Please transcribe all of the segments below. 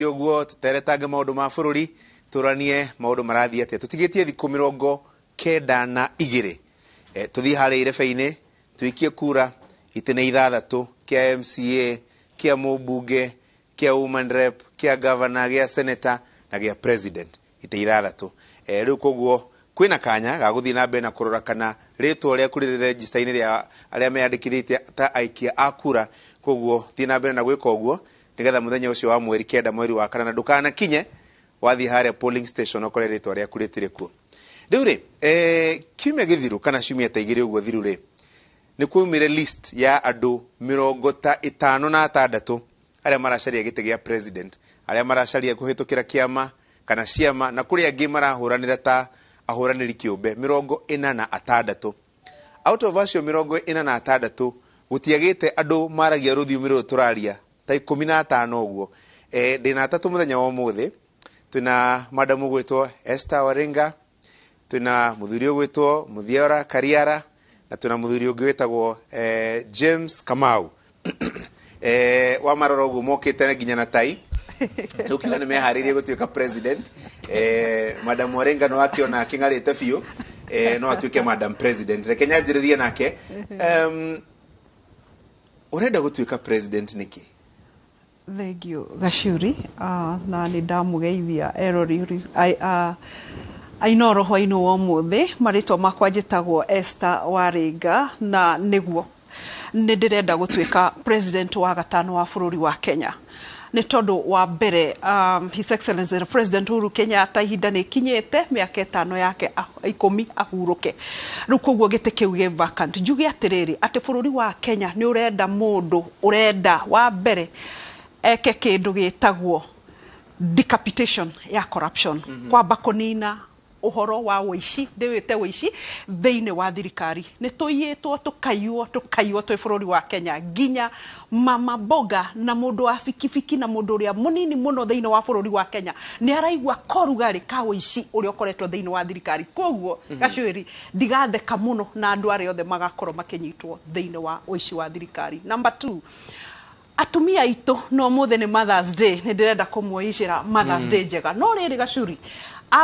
tũrĩte ũguo tũteretange maũndũ ma bũrũri tũranie maũndũ marathiĩ atĩa tũtigĩtie thikũ 92 tũthiĩ harĩa irebe-inĩ tuikie kura itĩ nĩ 6 kĩa MCA kĩa mũmbunge kĩa woman rep kĩa governor gĩa senator na gĩa president itĩ 6 rĩu koguo kwĩna kanya ga gũthiĩ na mbere na kũrora kana rĩtwa rĩa kũrĩ register-inĩ rĩa arĩa meyandĩkithĩtie ta aikia a kura koguo thiĩ na mbere na gwĩka ũguo nigetha mũthenya ũcio wa mweri 9 mweri wa kana ndũkanakinye wathiĩ harĩa polling station okore rĩtwa rĩaku rĩtirĩ kuo rĩu rĩ kiumia gĩthiru kana ciumia ta igĩrĩ ũguo thiru rĩ nĩ kuumire list ya andũ 56 arĩa maracaria gĩtĩ gĩa president arĩa maracaria kũhĩtũkĩra kĩama kana ciama na kũrĩ angĩ marahũranĩra ta ahũranĩri kĩũmbe 46 out of acio 46 gũtiagĩte andũ maragia rũthiomi rũrũ tũraria ta 15 ũguo ndĩna atatũ mũthenya wa ũmũthĩ twĩna madam ũgwĩtwo Esther Waringa twĩna mũthuri ũgwĩtwo Muthiora Kariara na twĩna mũthuri ũngĩ wĩtagwo James Kamau wa marora ũguo mokĩte nginya na tai ukiga nĩ meharĩirie gũtuĩka president madam Waringa no akiona akĩngarĩte biũ no atuĩke madam president reke nyanjĩrĩrie nake urenda gũtuĩka president nĩkĩ Thank you Gachuri na nĩ ndamugeithia erori ainoro hwainũ wa ũmũthĩ marĩtwa makwa njĩtagwo Esther Waringa na nĩguo nĩ ndĩrenda gũtuĩka president wa gatano wa bũrũri wa Kenya nĩ tondũ wa mbere His Excellency the President Uhuru Kenyatta ihinda nĩ kinyĩte mĩaka 5 yake 10 ahurũke rĩu koguo gĩtĩ kĩu gĩ vacant njuge atĩrĩrĩ atĩ bũrũri wa Kenya nĩ ũrenda mũndũ ũrenda wa mbere eke kĩndũ gĩtagwo decapitation ya corruption kwamba kũnina ũhoro wa ũici ndĩwĩte ũici thĩinĩ wa thirikari nĩ tũiyĩtwo tũkaiywo twĩ bũrũri wa Kenya nginya mama boga na mũndũ wa fikifiki na mũndũ ũrĩa mũnini mũno thĩinĩ wa bũrũri wa Kenya nĩ araigua korugarĩ ka ũici ũrĩa ũkoretwo thĩinĩ wa thirikari koguo Gachuri ndigatheka mũno na andũ arĩa othe magakorwo makĩnyitwo thĩinĩ wa ũici wa thirikari number 2 atumia aitũ no mũthĩ nĩ Mother's Day nĩ ndĩrenda kũmũicĩra Mother's Day njega no rĩrĩ Gachuri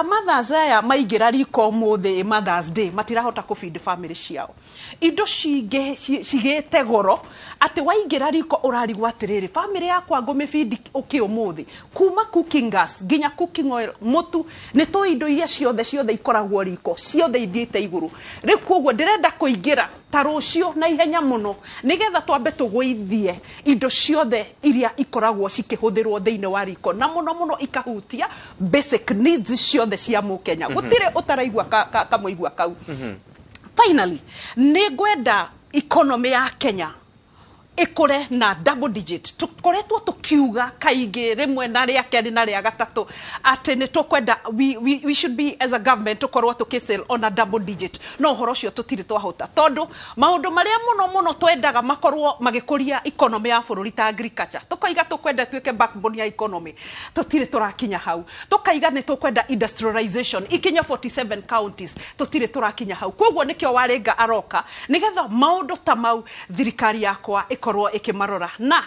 mothers aya maingĩra riko mũthĩ Mother's Day matirahota kũfeed family ciao indo cigĩte goro atĩ waingĩra riko ũrarigwo atĩrĩrĩ family yakwa ngũmĩfeed ũmũthĩ kuma cooking gas nginya cooking oil mũtu nĩ to indo iria ciothe ikoragwo riko ciothe ithiĩte igũrũ rĩu koguo ndĩrenda kũingĩra ta rũciũ na ihenya mũno nigetha twambe tũgũithie indo ciothe iria ikoragwo cikĩhũthĩrwo thĩinĩ wa riko na mũno ikahutia basic needs ciothe cia mũkenya gũtirĩ ũtaraigua kamũigua kau finally nĩ ngwenda economy ya Kenya ikore na double digit tukoretwo tukiuga kaingĩ rimwe na rĩa kerĩ na rĩa gatatũ atĩ nĩ tukwenda we should be as a government tukorwo tukisell on a double digit no horo cio tutiri twahota tondu maundu maria muno twendaga makorwo magikuria economy ya bũrũri ta agriculture tukaiga tukwenda tuike backbone ya economy tutiri turakinya hau tukaiga nĩ tukwenda industrialization ikinya 47 counties tutiri turakinya hau koguo nikio Waringa aroka nigetha maundu ta mau thirikari yakwa ikorwo ikimarora na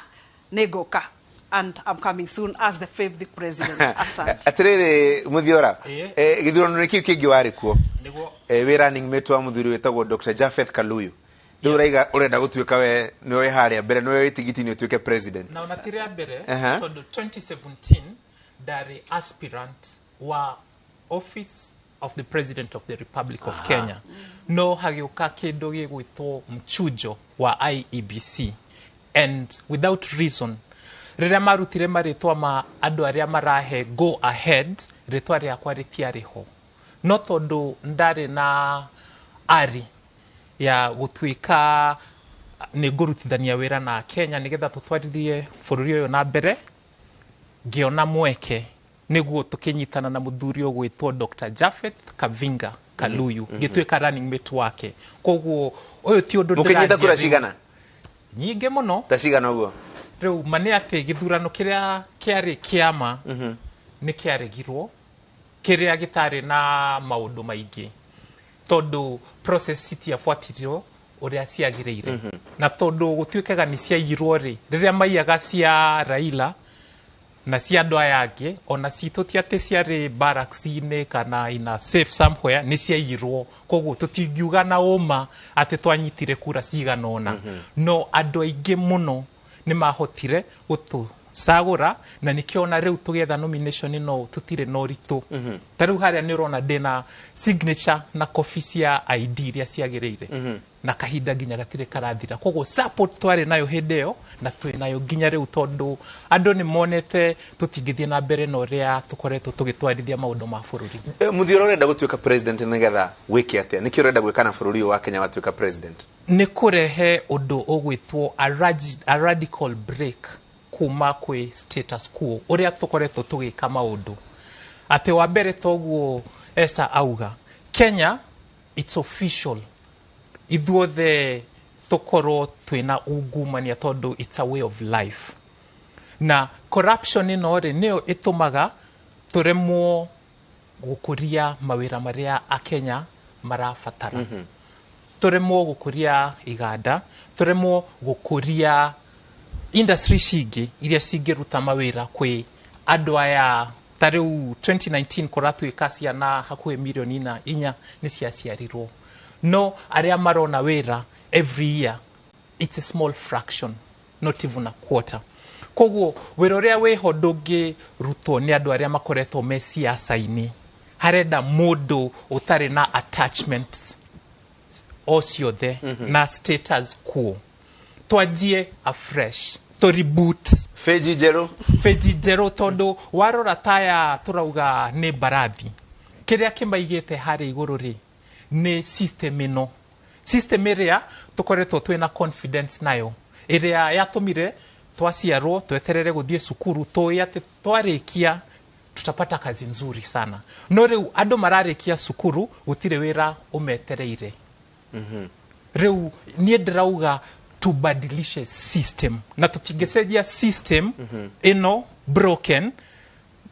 negoka and I'm coming soon as the 5th president asante atiriri Muthiora githurano nĩ kĩu kĩngĩ warĩ kuo we running mate wa muthuri wetagwo Dr. Japheth Kaluyu rĩu raiga urenda gũtuĩka we nĩwe harĩa mbere nĩwe wĩtigiti nĩ ũtuĩke president na ona tiria mbere tondũ 2017 ndari aspirant wa office of the President of the Republic of Kenya no hagĩũka kĩndũ gĩgwĩtwo mchujo wa IEBC and without reason rĩrĩa marutire marĩtwa ma andũ arĩa marahe go ahead rĩtwa rĩakwa rĩtiarĩho no tondũ ndarĩ na ari ya gũtuĩka nĩ ngũrutithania wĩra na Kenya nĩgetha tũtwarithie bũrũri ũyũ na mbere ngĩona mweke nĩguo tũkĩnyitana na mũthuri ũgwĩtwo Dr. Japheth Kavinga Kaluyu ngĩtuĩka running mate wake koguo ũyũ ti ũndũ mũkĩnyita kura cigana nyingĩ mũno ta cigana ũguo rĩu mane atĩ gĩthurano kĩrĩa kĩarĩ kĩama nĩ kĩaregirwo kĩrĩa gĩtarĩ na maũndũ maingĩ tondũ process citiabuatirio ũrĩa ciagĩrĩire na tondũ gũtuĩkaga nĩ ciaiyirwo rĩ rĩrĩa maiyaga cia Raila na cia andũ aya angĩ ona citũ ti atĩ ciarĩ barracks-inĩ kana ina safe somewhere nĩ ciaiyirwo koguo tũtingiuga na ũma atĩ twanyitire kura cigana ũna no andũ aingĩ mũno nĩ mahotire gũtũcagũra na nĩkĩo ona rĩu tũgetha nomination no tũtirĩ na ũritũ ta rĩu harĩa nĩ ũrona ndĩna signature na kobi cia ID iria ciagĩrĩire na kahinda nginya gatirĩ karathira koguo support twarĩ nayo hĩndĩ ĩyo na twĩ nayo nginya rĩu tondũ andũ nĩ monete tũtingĩthiĩ na mbere na ũrĩa tũkoretwo tũgĩtwarithia maũndũ ma bũrũri. Muthiora ũrenda gũtuĩka president nĩgetha wĩke atĩa nĩkĩ ũrenda gwĩka na bũrũri ũyũ wa Kenya watuĩka president? Nĩ kũrehe ũndũ ũgwĩtwo a radical break kuma kwĩ status quo ũrĩa tũkoretwo tũgĩka maũndũ atĩ wa mbere toguo Esther auga Kenya it's official ithuothe tũkorwo twĩna ungumania tondũ it's a way of life na corruption ĩno rĩ nĩyo ĩtũmaga tũremwo gũkũria mawĩra marĩa Akenya marabatara tũremwo gũkũria iganda tũremwo gũkũria industry cingĩ iria cingĩruta mawĩra kwĩ andũ aya ta rĩu 2019 kũratuĩka ciana hakuhĩ milioni 4 nĩ ciaciarirwo no arĩa marona wĩra every year it's a small fraction not even a quarter koguo wĩra ũrĩa wĩho ndũngĩrutwo nĩ andũ arĩa makoretwo me siasa-inĩ harenda mũndũ ũtarĩ na attachments o ciothe na status quo twanjie afresh to reboot Feji Jero tondũ warora taya tũrauga nĩ Mbarathi kĩrĩa kĩmaigĩte harĩ igũrũ rĩ nĩ system ĩno system ĩrĩa tũkoretwo twĩna confidence nayo ĩrĩa yatũmire twaciarwo tweterere gũthiĩ cukuru tũĩ atĩ twarĩkia tutapata kazi nzuri sana no rĩu andũ mararĩkia cukuru gũtirĩ wĩra ũmetereire rĩu niĩ ndĩrauga tubadilishe system na tũtingĩcenjia system ĩno broken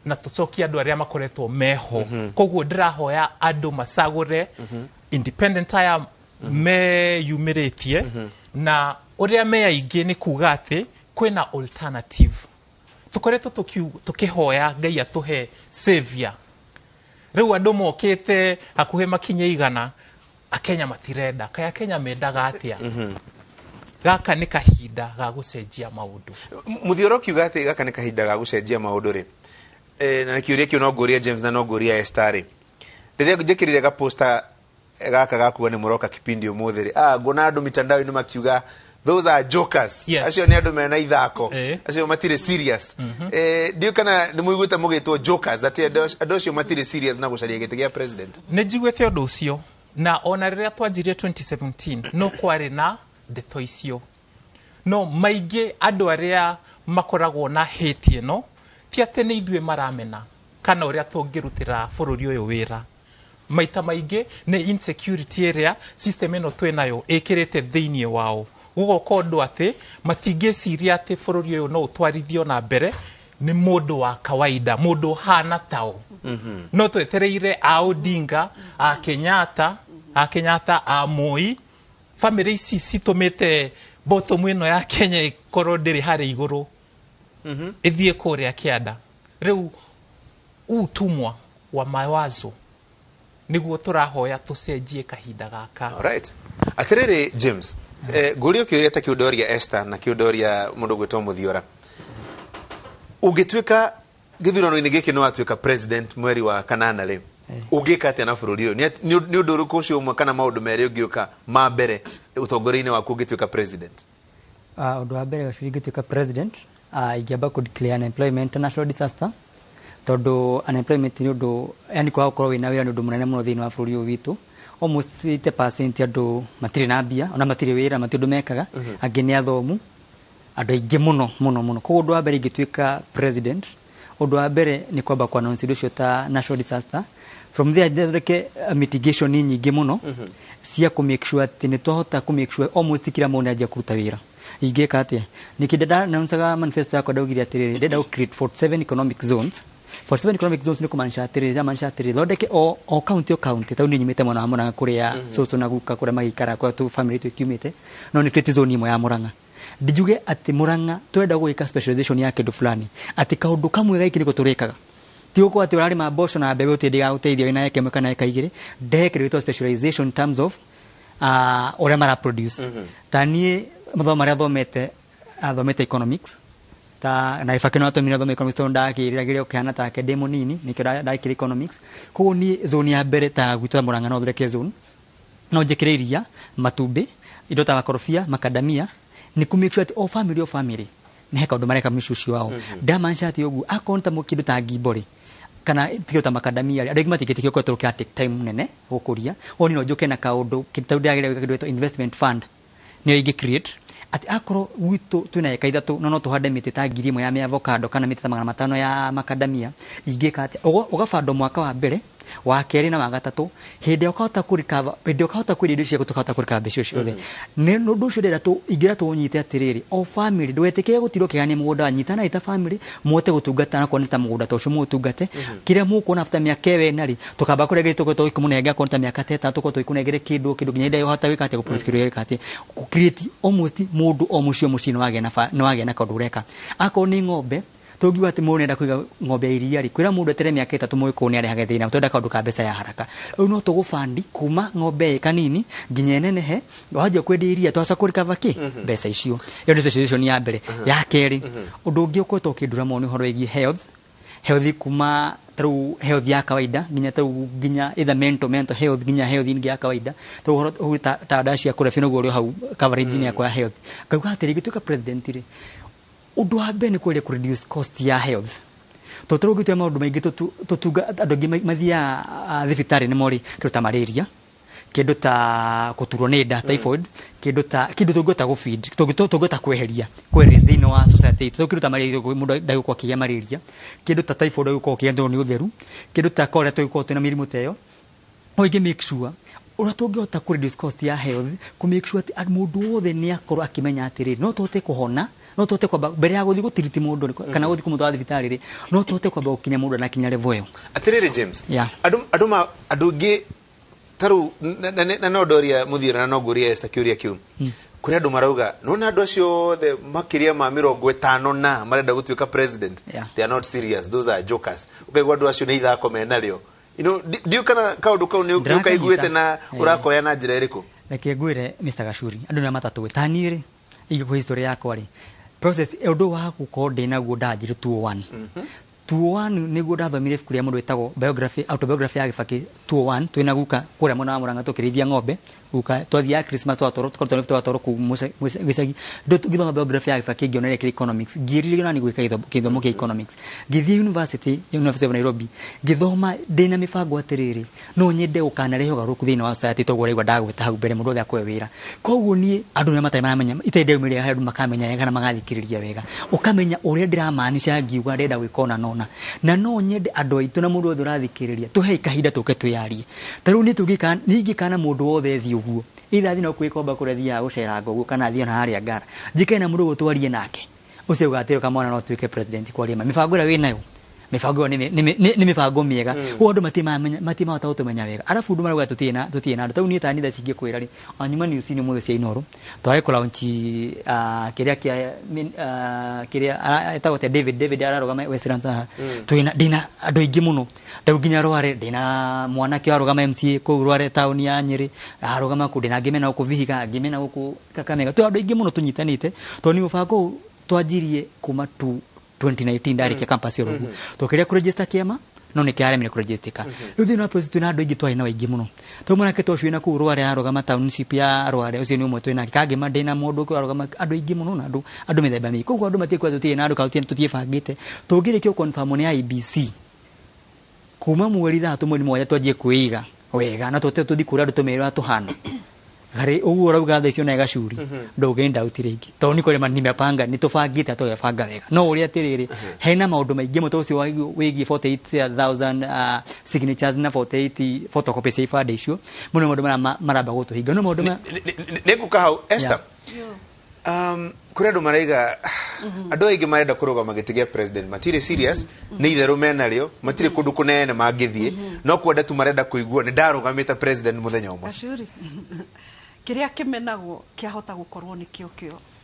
na tũcokie andũ arĩa makoretwo meho koguo ndĩrahoya andũ macagũre independent aya meyumĩrĩtie na ũrĩa me aingĩ nĩ kuga atĩ kwĩna alternative tũkoretwo tũkĩhoya Ngai atũhe savior rĩu andũ mokĩte hakuhĩ makinye 100 Akenya matirenda kaya Kenya mendaga atĩa gaka nĩ kahinda ga gũcenjia maũndũ. Muthiora kiuga atĩ gaka nĩ kahinda ga gũcenjia maũndũ rĩ na kiuria kĩu no ngũria James na no ngũria Esther rĩ rĩrĩa njĩkĩrire ga poster gaka gakuwa nĩ mũroka kipindi ũmũthĩ rĩ ngona andũ mitandao-inĩ makiuga those are jokers acio nĩ andũ mena ithako acio matirĩ serious ndiũ kana nĩ mũiguĩte mũgĩtwo jokers atĩ andũ acio matirĩ serious na gũcaria gĩtĩ gĩa president? Nĩ njiguĩte ũndũ ũcio na ona rĩrĩa twanjirie 2017 no kwarĩ na ndeto icio no maingĩ andũ arĩa makoragwo na hate ĩno ti atĩ nĩ ithuĩ maramena kana ũrĩa tũngĩrutĩra bũrũri ũyũ wĩra maita maingĩ nĩ insecurity ĩrĩa system ĩno twĩnayo ĩkĩrĩte thĩinĩ wao gũgoka ũndũ atĩ matingĩciria atĩ bũrũri ũyũ no ũtwarithio na mbere nĩ mũndũ wa kawaida mũndũ hana tao no twetereire a Odinga a Kenyatta a Moi family ici citumĩte bottom ĩno ya Kenya ikorwo ndĩrĩ harĩ igũrũ ĩthiĩ kũrĩa kĩanda rĩu utumwa wa mawazo nĩguo tũrahoya tũcenjie kahinda gaka. Alright, atĩrĩrĩ James ngũrio kĩũria ta kĩũndoria Esther na kĩũndoria mũndũ gwĩtwo Muthiora ũngĩtuĩka gĩthurano-inĩ gĩkĩ no atuĩka president mweri wa kanana rĩ ũngĩka atĩa na bũrũri ũyũ nĩ ũndũ ũrĩkũ ũcio ũmwe kana maũndũ merĩ ũngĩũka ma mbere ũtongoria-inĩ waku ũngĩtuĩka president? Ũndũ wa mbere gacuri ngĩtuĩka president ingĩamba kũ declare unemployment national disaster tondũ unemployment nĩ ũndũ yani kwaga gũkorwo wĩna wĩra nĩ ũndũ mũnene mũno thĩinĩ wa bũrũri ũyũ witũ almost 80% andũ matirĩ na mbia ona matirĩ wĩra matirĩ ũndũ mekaga angĩ nĩ athomu andũ aingĩ mũno koguo ũndũ wa mbere ingĩtuĩka president ũndũ wa mbere nĩ kwamba kwa announce ũcio ta national disaster from there thondeke mitigation nyingĩ mũno cia ku make sure atĩ nĩ twahota ku make sure almost kila mũndũ anjia kũruta wĩra ingĩka atĩa nikĩnda announceaga manifesto yakwa ndaugire atĩrĩrĩ ndenda gũ create 47 economic zones 47 economic zones nĩ kũmaanisha atĩrĩrĩ thondeke o county tau nĩ nyumĩte mwena wa Murang'a kũrĩa cũcũ na guka kũrĩa magĩikara kwa tu family tu kiumĩte no nĩ create zone imwe ya Murang'a ndijuge ati Murang'a twenda gwika specialization ya kindu fulani ati kaundu kamwe gaiki niko turikaga ti uko ati urari mabosho na mbebe utidiga uteithio ina yake mekana eka igiri ndekire specialization in terms of ore mara produce tanie mutho maria thomete economics ta na ifakino atomira thome economics to ndakirira gire okana ta academy nini nikira ndakira economics ko ni zone ya mbere ta gwitwa Murang'a no thureke zone no njikiriria matumbi indo ta makorofia makadamia ni ku make sure o family ni heka ndo mareka mishushi wao damansha ati yogu akonta mukindo ta gibori kana tiyo ta makadamia adegi matiketi ko to take time nene gukuria oni no joke na kaundu kitaudagira kindo investment fund ni igi create ati akoro witu tunayeka ithatu no tuhande miti ta 1,000 ya avocado kana miti ta 500 ya makadamia igika ati ugafando mwaka wa mbere wa keri na magatatu hindi ukahota kurikava hindi ukahota kwiri indo cia gutukahota kurikava becio ciothe ne ndu cio ndira tu igira tunyite atiriri o family ndwetike gutiro kigani mugunda nyitana ita family mote gutungata na koneta mugunda to cio mutungate kire muko na after miaka wenari tukamba kurege to ikunega konta miaka 3 tuko to ikunegere kindu nginya ida yohota wikate gupolisikiro wikate ku create almost mundu o mucio mucino wage na kondu reka ako ni ng'ombe togiwa ati mone nda kuiga ng'ombe iria ri kwira mundu etere miaka 3 mwiko ni ari hage thina twenda kaundu ka mbeca ya haraka no tugufandi kuma ng'ombe kanini nginya nenehe waje kwendi iria twaca kurika vaki mbeca icio yo ni decision ya mbere ya keri undu ungi uko to kindura mo ni horo igi health kuma through health ya kawaida nginya either mental health nginya health ingi ya kawaida to horo ta dashi ya kure fino gwo hau coverage ni ya health kauga atiri gituka president ri undu wa mbere ni kwere ku reduce cost ya health to tro gitwe maundu maingi tutuga andu ngi mathia thibitari ni mori kiruta malaria kindu ta kuturwo ni nda typhoid kindu tungota go feed tungota kweheria kwe thini wa society to kiruta malaria mundu ndagukwa kiya malaria kindu ta typhoid ndagukwa kiya ndo ni utheru kindu ta cholera tugukwa tuna mirimu teyo oige make sure uratungihota ku reduce cost ya health ku make sure ati mundu wothe ni akorwo akimenya atiri no tote kuhona no tote kwa mbere ya guthi gutiriti mundu kana guthi kumutwa thibitari ri no tote kwa gukinya mundu na kinya level yo atiriri James adu ngi taru na no doria muthira na no guria esta kiuria kiu kuri andu marauga nona andu acio the makiria ma 50 na marenda gutuika president they are not serious, those are jokers ukaigwa andu acio ni ithako menario do you kana kaundu kau ni ukaiguite na urakoya na njira iriku reke ngwire Mr. Gashuri andu ni matatu wetanire igiko history yakwa ri process undu wa gukorwo ndina guo ndanjire 201 niguo ndathomire ibuku ria mundu wetagwo autobiography ya Gibaki 201 twina guka kuria mwana wa Murang'a tukirithia ng'ombe guka twathia Christmas twatoro ku gicagi ngithoma biography ya Gibaki ngionere kiri economics ngirire nani gwika githomo kia economics ngithie university of Nairobi ngithoma ndina mibango atiriri no nyende ukanarehe ugaruku thina wa society to gure ndagwita hau mbere mundu othe akwe wira koguo ni andu ni matai maramenya itende umire handu makamenya kana magathikiriria wega ukamenya uria ndiramaanisha ngiuga ndenda gwikona na no nyende andu aitu na mundu othe urathikiriria tuhe kahinda tuke tuyarie taru ni tugika ningikana mundu othe thi uguo itha thina kwikomba kurethia gucera ngogu kana thia na haria ngara njike na mundu gutwarie nake ucio ugatiro kama mwana no tuike president kwa rima mibango ira winayo mibango ni mibango miega ho andu matima hota gutumenya wega arafu ndu marauga tutina andu tau ni tani tha cingi kwira ri anyuma ni usini muthe cia inoro tware ku launch kiria etagote David ararugama Westlands twina dina andu ingi muno tau ginya rware dina mwana kio arugama MCA ku rware town ya Nyeri arugama ku dina ngimena ku Vihiga ngimena ku Kakamega tu andu ingi muno tunyitanite to ni mubango twajirie kuma 2019 ndari kia campus yo rugu tukiria ku register kiama no ni kiaremire ku register ruthi no process tuna andu ingi twari na waingi muno to mwana keto cwina ku rware arugama township ya rware ucio ni umwe twina kage madina mundu ku arugama andu ingi muno na andu mithemba mingi koguo andu matie kwa tutie na andu kautie tutie bangite tugire kio confirm ni IBC kuma mweri 3 mweri mmoja twajie kuiga wega na tote tuthi kura andu tumerwa tuhana gari uguo rauga thaicio na Gashuri ndugenda utiringi to ni kore mani mepanga ni tubangite to yabanga wega no uri atiriri hena maundu maingi muto ucio wigi 48000 signatures na 480 photocopies ya ifade icio muno maundu maramba gutuhinga no maundu niguka hau Esther kuri andu maraiga andu aingi marenda kuruga magitigia president matire serious ni itheru menario matire kundu kunene mangithie no kwenda tu marenda kuigua ni ndarugamita president muthenya umwe Gashuri kiria kimenagwo kiahota gukorwo ni kio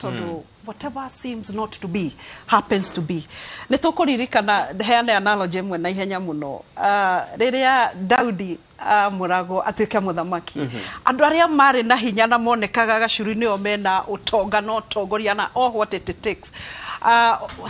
tondu whatever seems not to be happens to be. Nĩ tũkũririkana heane analogy mwe na ihenya mũno rĩrĩa Daudi Murago atuĩke mũthamaki, andũ arĩa marĩ na hinya na monekaga Gachuri nĩo mena ũtonga na ũtongoria na all what it takes.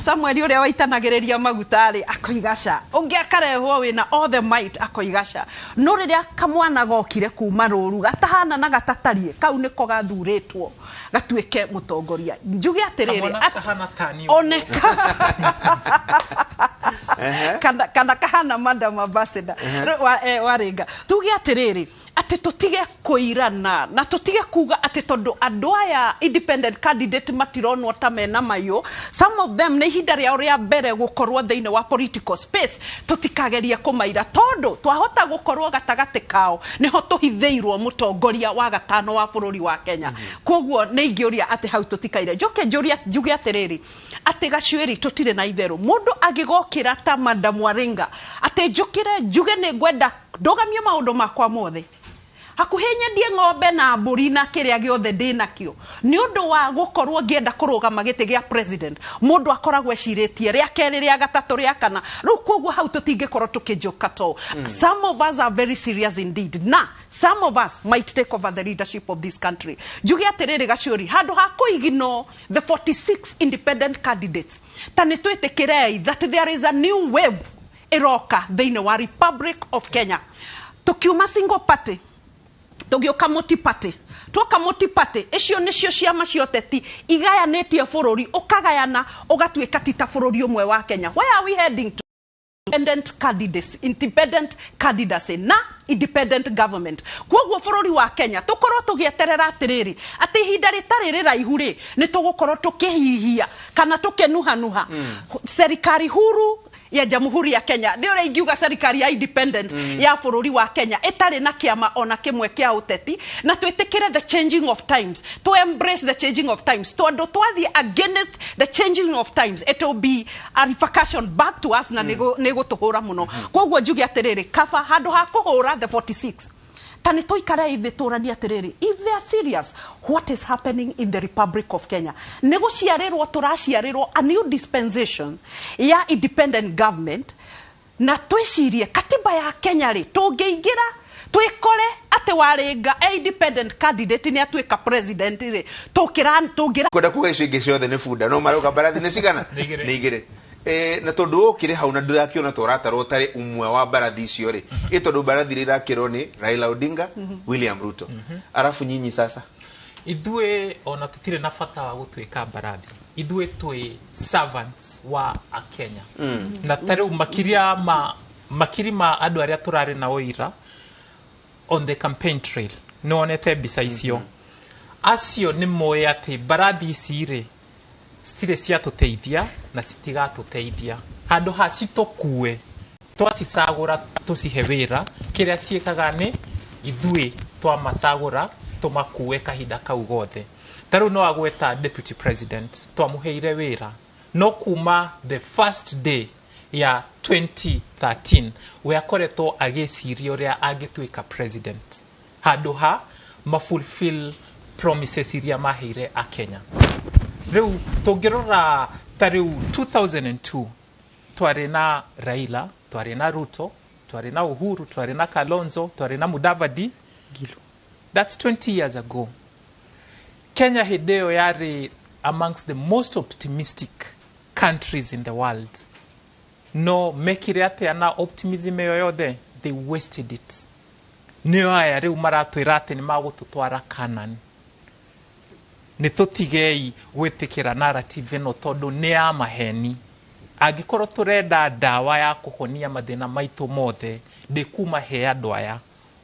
Samuel ũrĩa waitanagĩrĩria maguta-rĩ akoigaca, ũngĩ akarehwo wĩna all the might akoigaca, no rĩrĩa kamwana gokire kuma rũru gatahana na gatatariĩ, kau nĩko gathurĩtwo gatuĩke mũtongoria. Njuge atĩrĩrĩ, oneka kana kahana Madam Ambassador Waringa, tuge atĩrĩrĩ ati tutige kuirana na tutige kuga ati tondu andu aya independent candidate matironwo ta mena mayo, some of them ne ihinda rĩao rĩa mbere gukorwo thĩinĩ wa political space, tutikageria kumaira tondu twahota gukorwo gatagati kao niho tuhithĩirwo mũtongoria wa gatano wa bũrũri wa Kenya. Koguo nĩ ingĩũria ati hau tutikaire njoke njuge atĩrĩrĩ ati Gachuri tutire na itherũ, mũndũ agĩgokĩra ta Madam Waringa ati njũkĩre njuge nĩ ngwenda ndogamie maũndũ makwa mothe, hakuhĩ nyendie ng'ombe na mbũri na kĩrĩa gĩothe ndĩnakĩo nĩ ũndũ wa gũkorwo ngĩenda kũrũgama gĩtĩ gĩa president, mũndũ akoragwo ecirĩtie rĩa kerĩ rĩa gatatũ rĩa kana. Rĩu koguo hau tũtingĩkorwo tũkĩnjũka to. Some of us are very serious indeed, na some of us might take over the leadership of this country. Njuge atĩrĩrĩ Gachuri, handũ ha kũigino the 46 independent candidates, ta nĩ twĩtĩkĩrei that there is a new wave iroka thĩinĩ wa Republic of Kenya. Tukiuma single party, tugioka multi party, twoka multi party, icio nĩcio ciama cia ũteti igayanĩtie bũrũri, ũkagayana ũgatuĩka tita bũrũri ũmwe wa Kenya. Where are we heading to? Independent candidacy na independent government. Koguo bũrũri wa Kenya tukorwo tugieterera atĩrĩrĩ atĩ ihinda rĩtarĩ rĩraihu rĩ nĩ tũgũkorwo tukĩhihia kana tukenuhanuha serikali huru ya Jamhuri ya Kenya. Ndio rĩ ingiuga serikali ya independent ya bũrũri wa Kenya itarĩ na kĩama ona kĩmwe kĩa ũteti, na twĩtĩkĩre the changing of times, to embrace the changing of times, tondu twathi against the changing of times it will be a repercussion back to us na nĩ gũtũhũra mũno. Koguo njuge atĩrĩrĩ kaba handũ ha kũhũra the 46 tani toikara hivi turania atĩrĩrĩ, if they are serious what is happening in the Republic of Kenya, negotiarirwo turaciarirwo a new dispensation ya independent government, na twicirie katiba ya Kenya ri tungĩingira twikore ati Waringa independent candidate ni atuika president ri tungira kwenda kuga icio ingĩ ciothe nĩ bunda no marauga Mbarathi nĩ cigana nĩ igĩrĩ. Na tondu ukire hau na ndirakiona tũratarwo tarĩ umwe wa Mbarathi icio ri tondu Mbarathi rirakirwo ni Raila Odinga, William Ruto. Arafu nyinyi sasa ithuĩ ona tutire na bata wa gũtuĩka Mbarathi, ithuĩ twĩ servants wa a Kenya. Na tarĩu makiri ma andũ arĩa tũrarĩ na ũira on the campaign trail nĩ wonete mbica icio. Acio nĩ moĩ atĩ Mbarathi ici rĩ citire ciatũteithia na citigatũteithia, handũ ha citũkue twacicagũra tũcihe wĩra, kĩrĩa ciĩkaga nĩ ithuĩ twamacagũra tũmakue kahinda kau gothe. Tarĩu no agweta deputy president twamũheire wĩra, no kuma the first day ya 2013 we akoretwo agĩciria ũrĩa angĩtuĩka president, handũ ha fulfill promises iria maheire a Kenya. Rĩu tũngĩrora tarĩu 2002 twarĩ na Raila, twarĩ na Ruto, twarĩ na Uhuru, twarĩ na Kalonzo, twarĩ na Mudavadi. That's 20 years ago. Kenya hĩndĩ ĩyo yarĩ amongst the most optimistic countries in the world. No mekire atĩa na optimism ĩyo yothe? They wasted it. Nĩo aya rĩu maratwĩra atĩ nĩ magũtũtwara Canaan. Nĩtũtigei gwĩtĩkĩra narrative ĩno tondu nĩ ya maheni. Angĩkorwo tũrenda ndawa ya kũhonia mathĩna maitũ mothe ndĩkuma he andũ aya.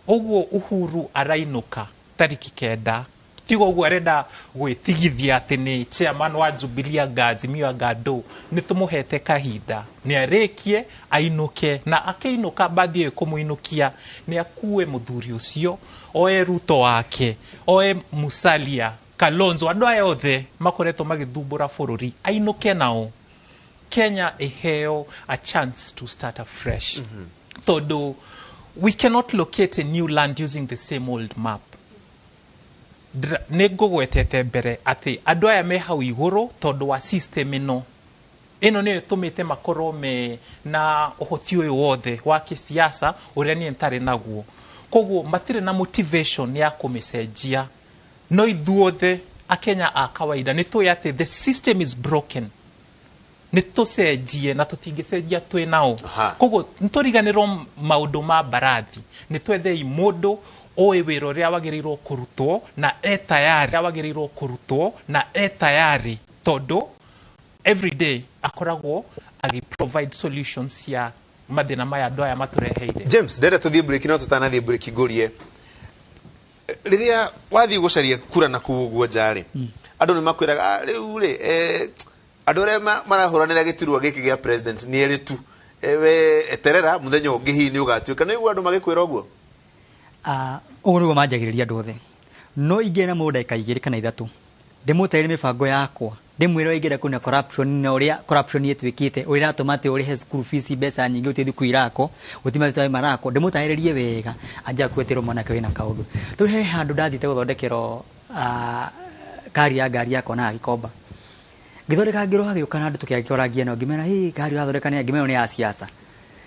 Ũguo Uhuru arainũka tariki 9, tiga ũguo arenda gwĩtigithia atĩ nĩ chairman wa Jubilee anga Azimio anga ndũ, nĩtũmũhete kahinda nĩ arĩkie ainũke, na akĩinũka bathi kũmũinũkia nĩ akue mũthuri ũcio, oe Ruto wake, oe Musalia, Kalonzo, andũ aya othe makoretwo magĩthumbũra bũrũri, ainũke nao. Kenya iheo a chance to start afresh. Tondu we cannot locate a new land using the same old map. nĩngũgwetete mbere atĩ andũ aya me hau igũrũ tondũ wa system ĩno nĩyo ĩtũmĩte makorwo me na ũhoti ũyũ wothe wa kĩsiasa ũrĩa niĩ ntarĩ naguo. Koguo matirĩ na motivation ya kũmĩcenjia. No ithuothe Akenya a kawaida nĩtũĩ atĩ the system is broken. Nĩtũcenjie na tũtingĩcenjia twĩ nao. Koguo nĩtũriganĩrwo maũndũ ma Mbarathi. Nĩtwethei mũndũ oĩ wĩra ũrĩa wagĩrĩirwo kũrutwo na etayari tondũ every day akoragwo provide solutions ya mathina maya andũ aya matũreheire. James, ndĩrenda tũthiĩ break no tũtanathiĩ break ngũrie. Rĩrĩa wathiĩ gũcaria kura na kũu ũguo nja-rĩ, andũ nĩmakwĩraga rĩu-rĩ andũ arĩa marahũranĩra gĩturwa gĩkĩ gĩa president nĩ erĩ tu. We eterera mũthenya ũngĩ hihi nĩ ũgatuĩka. Nĩguo andũ magĩkwĩra ũguo? Ũguo nĩguo manjagĩrĩria andũ othe. No ingĩena mũndũ ndagĩka 2 kana 3 ndĩmũteire mĩbango yakwa ndĩmwĩra ingĩenda kuna corruption na ũrĩa corruption ĩtwĩkĩte ũrĩa atũma atĩ ũrĩhe school fees mbeca nyingĩ ũthiĩ thukuru irako ũtimathitari marako ndĩmũtarĩrie wega anja kwetĩrwo mwanake wĩna kaũndũ. Tũrĩ he handũ ndathiĩte gũthondekerwo kari ya ngari yakwa na gĩkomba ngĩthondeka ngĩroha gĩũka na andũ tũkĩagĩkorangia nao ngĩmera hĩ kari ũrathondeka nĩ ngĩmera nĩ ya siasa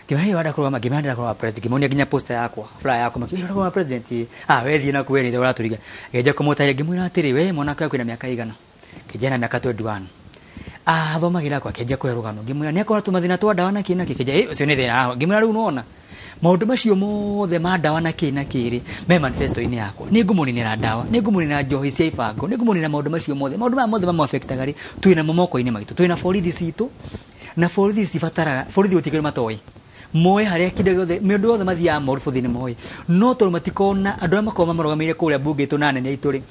ngĩmera hĩ wada kũrũgama ngĩmera ndĩra kũrũgama president ngĩmonia nginya poster yakwa flyer yakwa makĩrĩa kũrũgama president wethiĩ na kwĩrĩ ndio ũratũriga ngenja kũmũtarĩria ngĩmwĩra atĩrĩ we mwanake waku ena mĩaka igana kĩjana mĩaka 21 thomagĩra kwa kĩnja kũhe rũgano ngĩmwĩra nĩ akorwo tũmathina twa ndawa na kĩna kĩnja ũcio nĩ thĩna ngĩmwĩra rĩu nona maũndũ macio mothe ma ndawa na kĩna kĩrĩ me manifesto-inĩ yakwa nĩ ngũmũninĩra ndawa nĩ ngũmũninĩra njohi cia ibango nĩ ngũmũninĩra maũndũ macio mothe maũndũ maya mothe mamu-affectaga rĩ twĩna moko-inĩ maitũ twĩna borithi citũ na borithi cibataraga borithi gũtikĩrĩ matoĩ moe harĩa kĩndũ gĩothe mũndũ wothe mathiaga morũbũ thĩinĩ moĩ no tondũ matikona andũ arĩa makoragwo mamarũgamĩrĩire kũrĩa mbunge itũ na nene itũ rĩ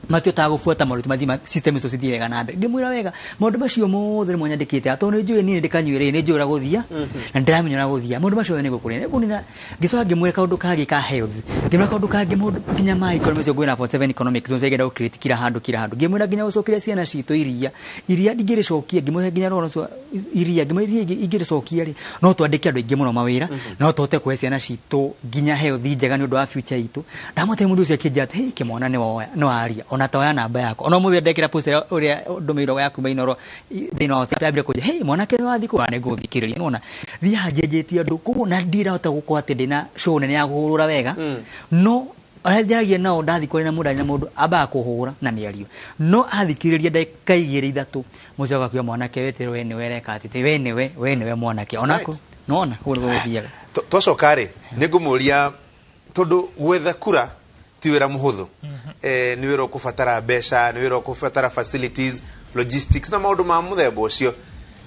matiotaga gũbuata maũndũ mathima system icio cithiĩ wega na mbere ngĩmwĩra wega maũndũ macio mothe nĩmo nyandĩkĩte tondũ nĩ njũĩ niĩ ndĩkanyuĩrĩ nĩ njũĩ ũrĩa gũthia na ndĩramenya ũrĩa gũthia maũndũ macio nĩ gũkũrĩa nĩngũnina ngĩcoka ngĩmwĩra kaũndũ kangĩ ka health ngĩmwĩra kaũndũ kangĩ mũndũ nginya ma economy cio ngwĩna 47 economic zones igenda gũkirĩti kira handũ ngĩmwĩra nginya gũcokeria ciana citũ iria ndingĩrĩcokia ngĩmwĩra nginya rono cio iria ngĩmwĩra ingĩrĩcokia rĩ no twandĩke andũ aingĩ mũno mawĩra no tũhote kũhe ciana citũ nginya health njega nĩ ũndũ wa future itũ ndamũte mũndũ ũcio akĩnjĩra atĩ hĩ kĩmwana nĩ waria ona toya namba yako ona mũthĩ ndekĩra poster ũrĩa ndũmĩirwo yaku mainoro thĩinĩ wa WhatsApp yambire kũnjĩra hĩ mwanake nĩ wathiĩ kũra nĩngũthikĩrĩria nĩwona thiĩ njenjetie andũ koguo na ndirahota gũkorwo atĩ ndĩna show nene ya kũhũrũra wega no arĩa njaragia nao ndathi kwarĩ na mũndũ na mũndũ ambaga kũhũra na mĩario no athikĩrĩria ndagĩka 2-3 mũcio agakuia mwanake weterwo we nĩwe reka atĩ we nĩwe mwanake onako nona ũguo nĩguo gũthiaga. Twacoka rĩ nĩngũmũria tondũ gwetha kura ti wĩra mũhũthũ nĩ wĩra ũkũbatara mbeca nĩ wĩra ũkũbatara facilities logistics na maũndũ ma mũthemba ũcio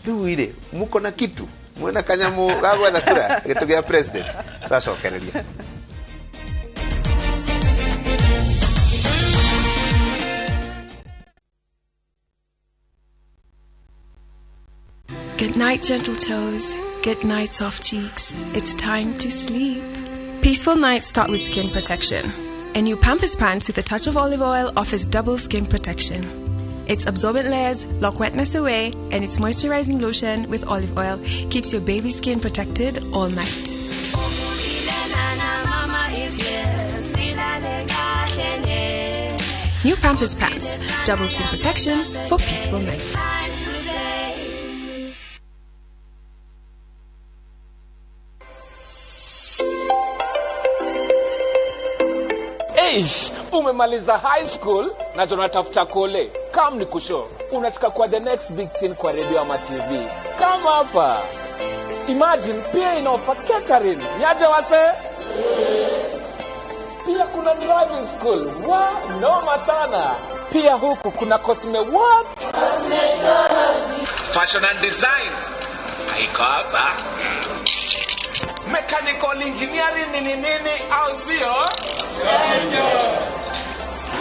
rĩu rĩ mũko na kitu mwena kanyamũ ga gwetha kura gĩtũ gĩa president twacokereria. Good night, gentle toes. Good night, soft cheeks. It's time to sleep. Peaceful nights start with skin protection. A new Pampers Pants with a touch of olive oil offers double skin protection. Its absorbent layers lock wetness away, and its moisturizing lotion with olive oil keeps your baby skin protected all night. New Pampers Pants, double skin protection for peaceful nights. Umemaliza high school na tunatafuta kole. Come ni kusho. Unataka kwa the next big thing kwa radio ama TV. Come hapa. Imagine pia inaofa catering. Nyaje wase? Pia kuna driving school. Noma sana. Pia huku kuna Cosme what? Cosmetology. Fashion and design. Haiko hapa. Mechanical engineering nini au sio?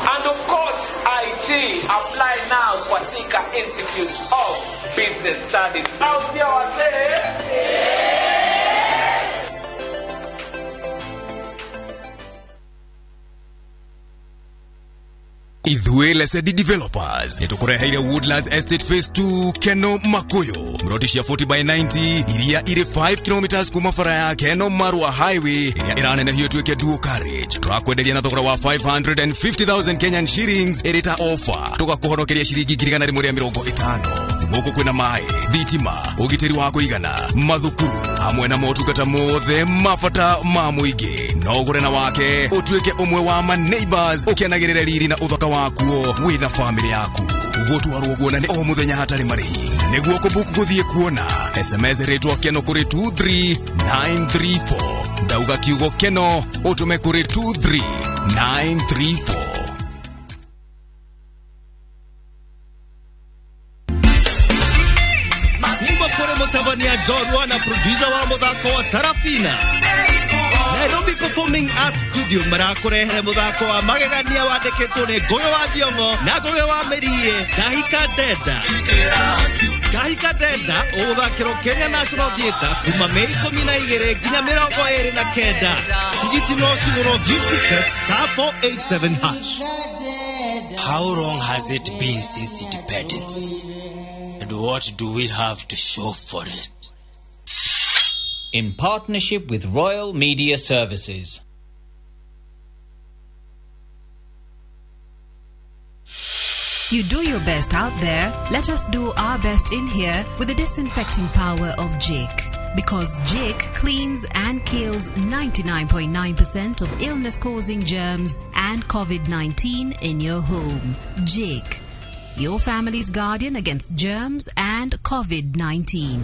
And of course, IT. Apply now for Thika Institute of Business Studies. Au sio wase? Ithuĩ Lesedi Developers nĩtũkũreheire Woodlands Estate Phase 2 Keno Makuyu mroti cia 40/90 iria irĩ 5 km kuma bara ya Keno Marua Highway iria iranenehio tuĩke dual carriage. Tũrakwenderia na thogora wa 550,000 Kenyan shillings ĩrĩ ta offer. Tũgakũhonokeria ciringi 150. Gũkũ kwĩna maĩ, thitima, ũgitĩri wa kũigana, mathukuru hamwe na motungata mothe mabata ma mũingĩ. No ũgũre na wake ũtuĩke ũmwe wa ma neighbors ũkĩanagĩrĩra riri na ũthaka wakuo wĩna family yaku. Gũtwarwo kuona nĩ o mũthenya hatarĩ marĩhi. Nĩguo kũbuku gũthiĩ kuona, SMS rĩtwa Keno kũrĩ 23934. Ndauga kiugo Keno ũtũme kũrĩ 23934. Tabania Jorwa na producer wa muthako wa Sarafina. Nairobi Performing Arts Studio marakurehere muthako wa magegania wandĩkĩtwo nĩ Ngũgĩ wa Thiong'o na Ngũgĩ wa Mĩriĩ. Ngahika Denda ũgũthakĩrwo Kenya National Theatre kuma Mei 12 nginya 29. Tigiti no cigũrwo view tickets star 487#. How long has it been since independence? And what do we have to show for it? In partnership with Royal Media Services. You do your best out there. Let us do our best in here with the disinfecting power of Jake. Because Jake cleans and kills 99.9% of illness-causing germs and COVID-19 in your home. Jake, your family's guardian against germs and COVID-19.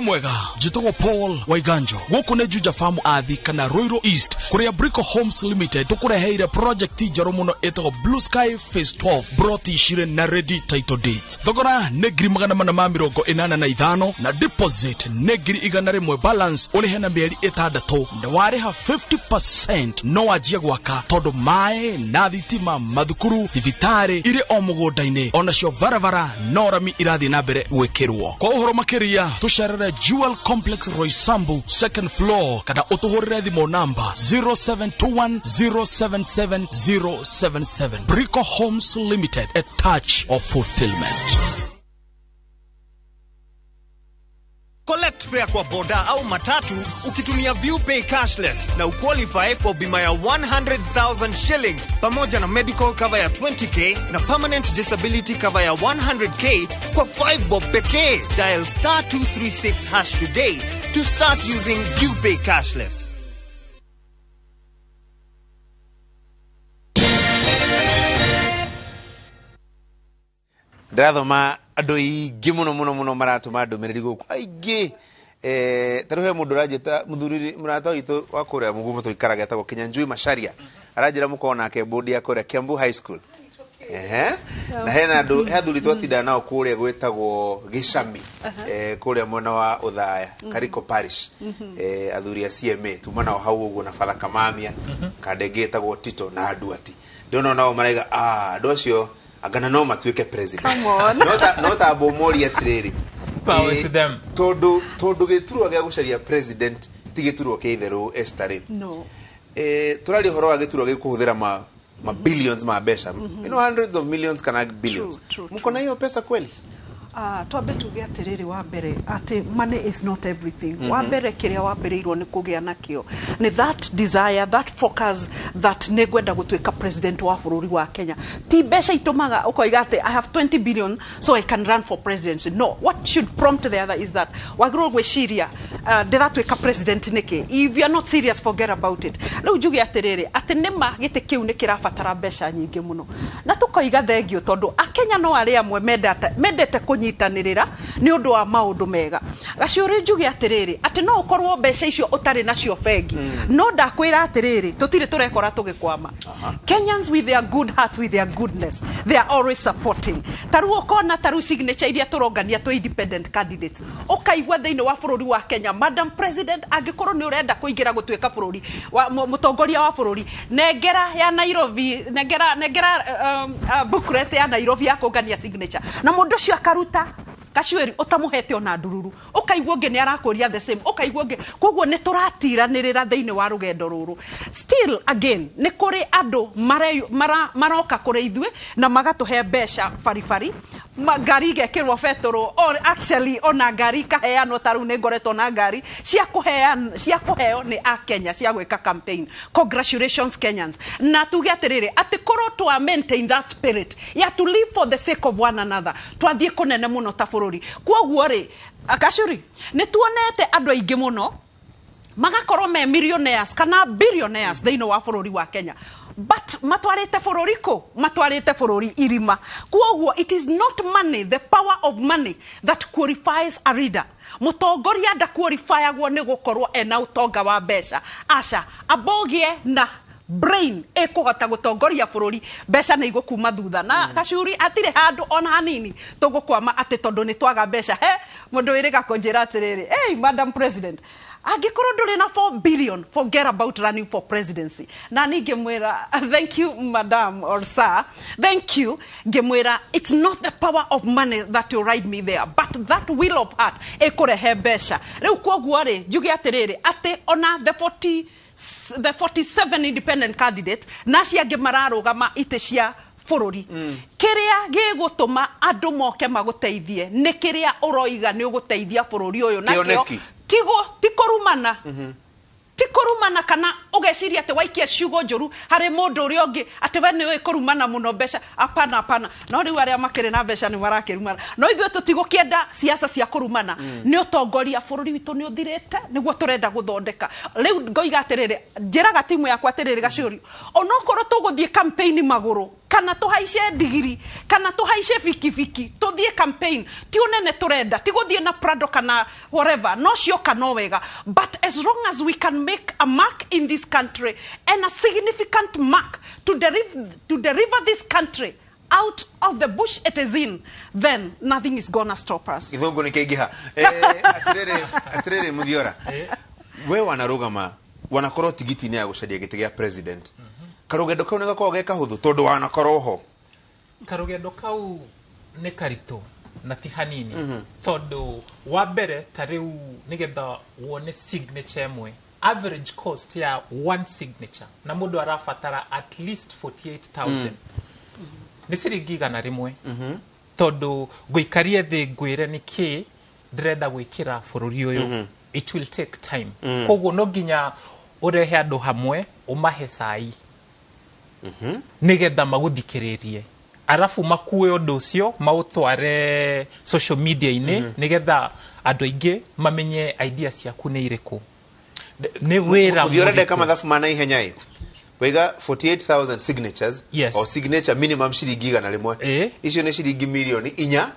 Mwega, jitogwo Paul Waiganjo. Gũkũ nĩ Juja Farm Athi kana Roiro East kũrĩa Brico Homes Limited tũkũreheire project njerũ mũno ĩtagwo Blue Sky Phase 12 brought ishire na ready title date. Thogora nĩ 485 na deposit nĩ 100 balance ũrĩhe na mĩeri 6 na warĩha 50% no wanjie gwaka tondũ maĩ na thitima mathukuru thibitarĩ irĩ o mũgũnda-inĩ ona cio varavara no rami irathiĩ na mbere gwĩkĩrwo. Kwa ũhoro makĩria tũcerere Jewel Complex Roysambu second floor kada utuhorere thimo number 0721077077. Brico Homes Limited, a touch of fulfillment. Collect fare kwa boda au matatu ukitumia ViewPay cashless na uqualify for bima ya 100,000 shillings pamoja na medical cover ya 20k na permanent disability cover ya 100k kwa 5 bob pekee. Dial *236# today to start using ViewPay cashless. Ndathoma andũ aingĩ mũno maratũma ndũmĩrĩri gũkũ aingĩ taruhe mũndũ rajeta mũthuri mũrata witũ wa kũrĩa mũgumo tũikaraga etagwo Kinyanjui Macharia aranjĩra mũkorwo nake board ya kũrĩa Kiambu High School na hena andũ athuri twatinda nao kũrĩa gwĩtagwo Gĩcami kũrĩa mwena wa Uthaya Kariko Parish athuri a CMA tuma nao hau ũguo na Father Kamamia Kandenge etagwo Tito na Nduati ndona nao maraiga andũ acio agana no matuĩke president. Come on. Nota bomori atiriri. Power to them. Tondu gĩturwa gĩa gũcaria president ti gĩturwa kĩa itherũ Esther. No. Turari horo wa gĩturwa gĩkũhũthĩra ma billions ma mbeca. You know, hundreds of millions kana billions. Muko na hiyo pesa kweli? Twambe tuge atiriri wa mbere ati money is not everything. Wa mbere kiria wa mbere irwo ni kugĩa nakio ni that desire, that focus that negwenda gũtuĩka president wa bũrũri wa Kenya. Ti mbeca itumaga ukoiga ati I have 20 billion so I can run for presidency. No, what should prompt the other is that wagĩrĩirwo gwĩciria ndiratuĩka president nĩkĩ. If you are not serious, forget about it. Rĩu njuge atiriri ati nĩma gĩtĩ kĩu nĩ kĩrabatara mbeca nyingĩ mũno na tũkoiga thengio tondũ akenya no arĩa amwe mendete kunyitanĩrĩra nĩ ũndũ wa maũndũ mega. Gaciũrĩ njuge atiriri ati no ũkorwo mbeca icio ũtarĩ nacio bengi no ndakwĩra atiriri tũtirĩ tũrekora tũgĩkwama. Kenyans with their good heart, with their goodness, they are always supporting. Taru okona taru signature iria tũrongania tũ independent candidates ũkaigua thĩinĩ wa bũrũri wa Kenya Madam President angĩkorwo nĩ ũrenda kũingĩra gũtuĩka bũrũri wa mũtongoria wa bũrũri nengera ya Nairobi nengera booklet ya Nairobi ya kũngania signature na mũndũ ũcio akaruta Kashweri utamuhete ona ndururu ukaigwa nge ni arakoria the same ukaigwa nge kogwo ni turatiranirira thiini wa rugendo ruru still again ni kuri andu maroka kuri ithwe na magatuhe mbeca farifari ngari gekirwo fetoro or actually ona ngari kaheano taru ni ngoretwo na ngari cia kuheo ni a Kenya cia gweka campaign. Congratulations Kenyans. Na tuge atiriri ati korwo to maintain that spirit ya to live for the sake of one another twathie kunene muno ta bururi kwoguo ri Kashuri ni tuonete andu aingi muno magakorwo me millionaires kana billionaires thiini wa bururi wa Kenya but matwarite bururi ko matwarite bururi irima kwoguo it is not money, the power of money that qualifies a leader. Mutongoria nda qualify agwo ni gukorwo ena utonga wa mbeca aca abogie na brain ekuhota gutongoria bururi mbeca ni igukuma thutha na Kashuri atire handu ona hanini tugukwama ati tondu ni twaga mbeca mundu wiriga kunjira atiriri hey Madam President agikoro nduri na 4 billion forget about running for presidency na ninge mwira thank you madam or sir thank you ngemwira it's not the power of money that will ride me there but that will of heart ekurehe mbeca riu kwoguo ri njuge atiriri ati ona the 47 independent candidate na ciange mararugama ite cia bururi kiria gigutuma andu moke maguteithie ni kiria uroiga ni uguteithia bururi uyu nakio tikorumana tikorumana kana ugeciria ati waikia ciugo njuru hari mundu uri ongi ati we ni kurumana muno mbeca apana no riu aria makire na mbeca ni marakirumana no ithuĩ tutigukienda siasa cia kurumana ni utongoria bururi witu ni uthirite niguo turenda guthondeka riu ngoiga atiriri njiraga timu yakwa atiriri Gacuri onokorwo tuguthie campaign maguru kana tuhaice digiri kana tuhaice fikifiki tuthie campaign ti unene turenda tiguthie na Prado kana whatever no cioka no wega but as long as we can make a mark in this country and a significant mark to deliver this country out of the bush it is in, then nothing is gonna stop us. Ithungu ni keigiha atiriri Muthiora we wanarugama wanakorwo tigiti ni ya gucaria giti gia president karugendo kau ni gakorwo ge kahuthu tondu wanakorwo ho karugendo kau ni karito na ti hanini tondu wa mbere tariu nigetha wone signature emwe average cost ya one signature na mundu arafatara at least 48,000 ni ciringi igana rimwe tondu guikarie thi ngwire niki ndirenda gwikira bururi uyu it will take time koguo no nginya urehe andu hamwe umahe sai nigetha maguthikiririe arafu makuwe undu ucio mautware social media ini nigetha andu aingi mamenye idea ciaku ni iriku ni wira Muthiora kama mathafu mana ihenya wega 48,000 signatures or signature minimum shiringi igana rimwe icio ni shiringi milioni 4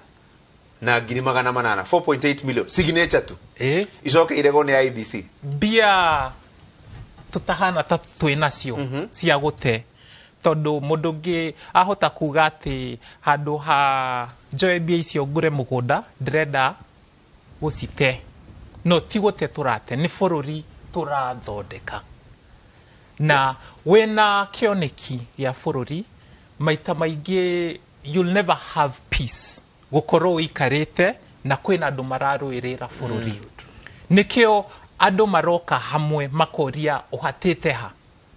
na ngiri magana manana 4.8 million signature tu icoke irego ni IBC bia tutahana ta twinacio cia gute tondu mundu ngi ahota kuga ati handu ha njoe bia icio ngure mugunda ndirenda gucite no ti gute turate ni bururi turathondeka na wena kioneki ya bururi maita maingi you'll never have peace gukorwo ikarite na kwina andu mararuirira bururi nikio andu maroka hamwe makoria uhatite ha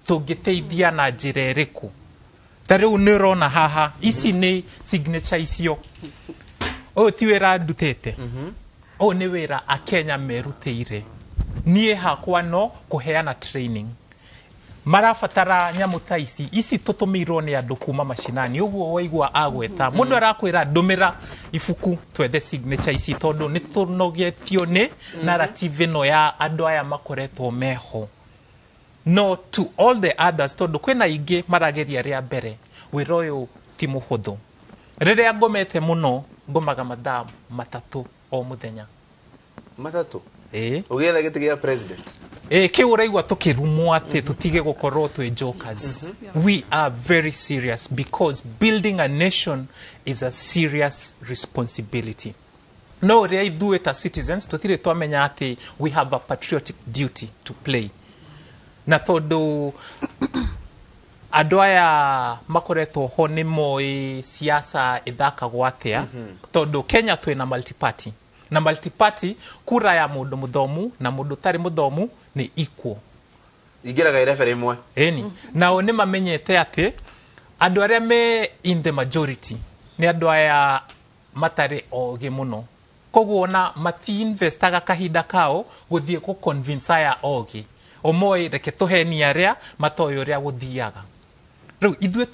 tungiteithia na njira iriku tariu nirona haha ici ni signature icio o ti wira ndutete o ni wira a Kenya merutire nie hakwa no kuheana training marafatara nyamu ta ici tutumirwo ni andu kuma mashinani uguo waigua agweta mundu arakwira ndumira ifuku twethe signature ici tondu ni tunogetio ni narrative no ya andu aya makoretwo meho no to all the others tondu kwina ingi marageria ria mbere wira uyu ti muhuthu riria ngomete muno ngomaga mathaa matatu o muthenya matatu ugetha giti gia president ke uraigwa tukirumwa ati tutige gukorwo twi jokers we are very serious because building a nation is a serious responsibility no ria ithuĩ ta citizens tutire twamenya ati we have a patriotic duty to play na tondu andå aya makoretwo ho nä moä siasa ithakagwo atä tondå Kenya twä multiparty na multiparty kura ya må ndå må thomu na må ndå tarä må thomu nä equal ingĩraga irebe rĩmwe eni nao nĩ mamenyete atĩ andũ arĩa me in the majority nĩ andũ aya matarĩ ogĩ mũno koguo na mati-investaga kahinda kao gũthiĩ gũ-convince aya ogĩ omoĩ reke tũheni arĩa matoĩ ũrĩa gũthiaga rĩu ithuĩ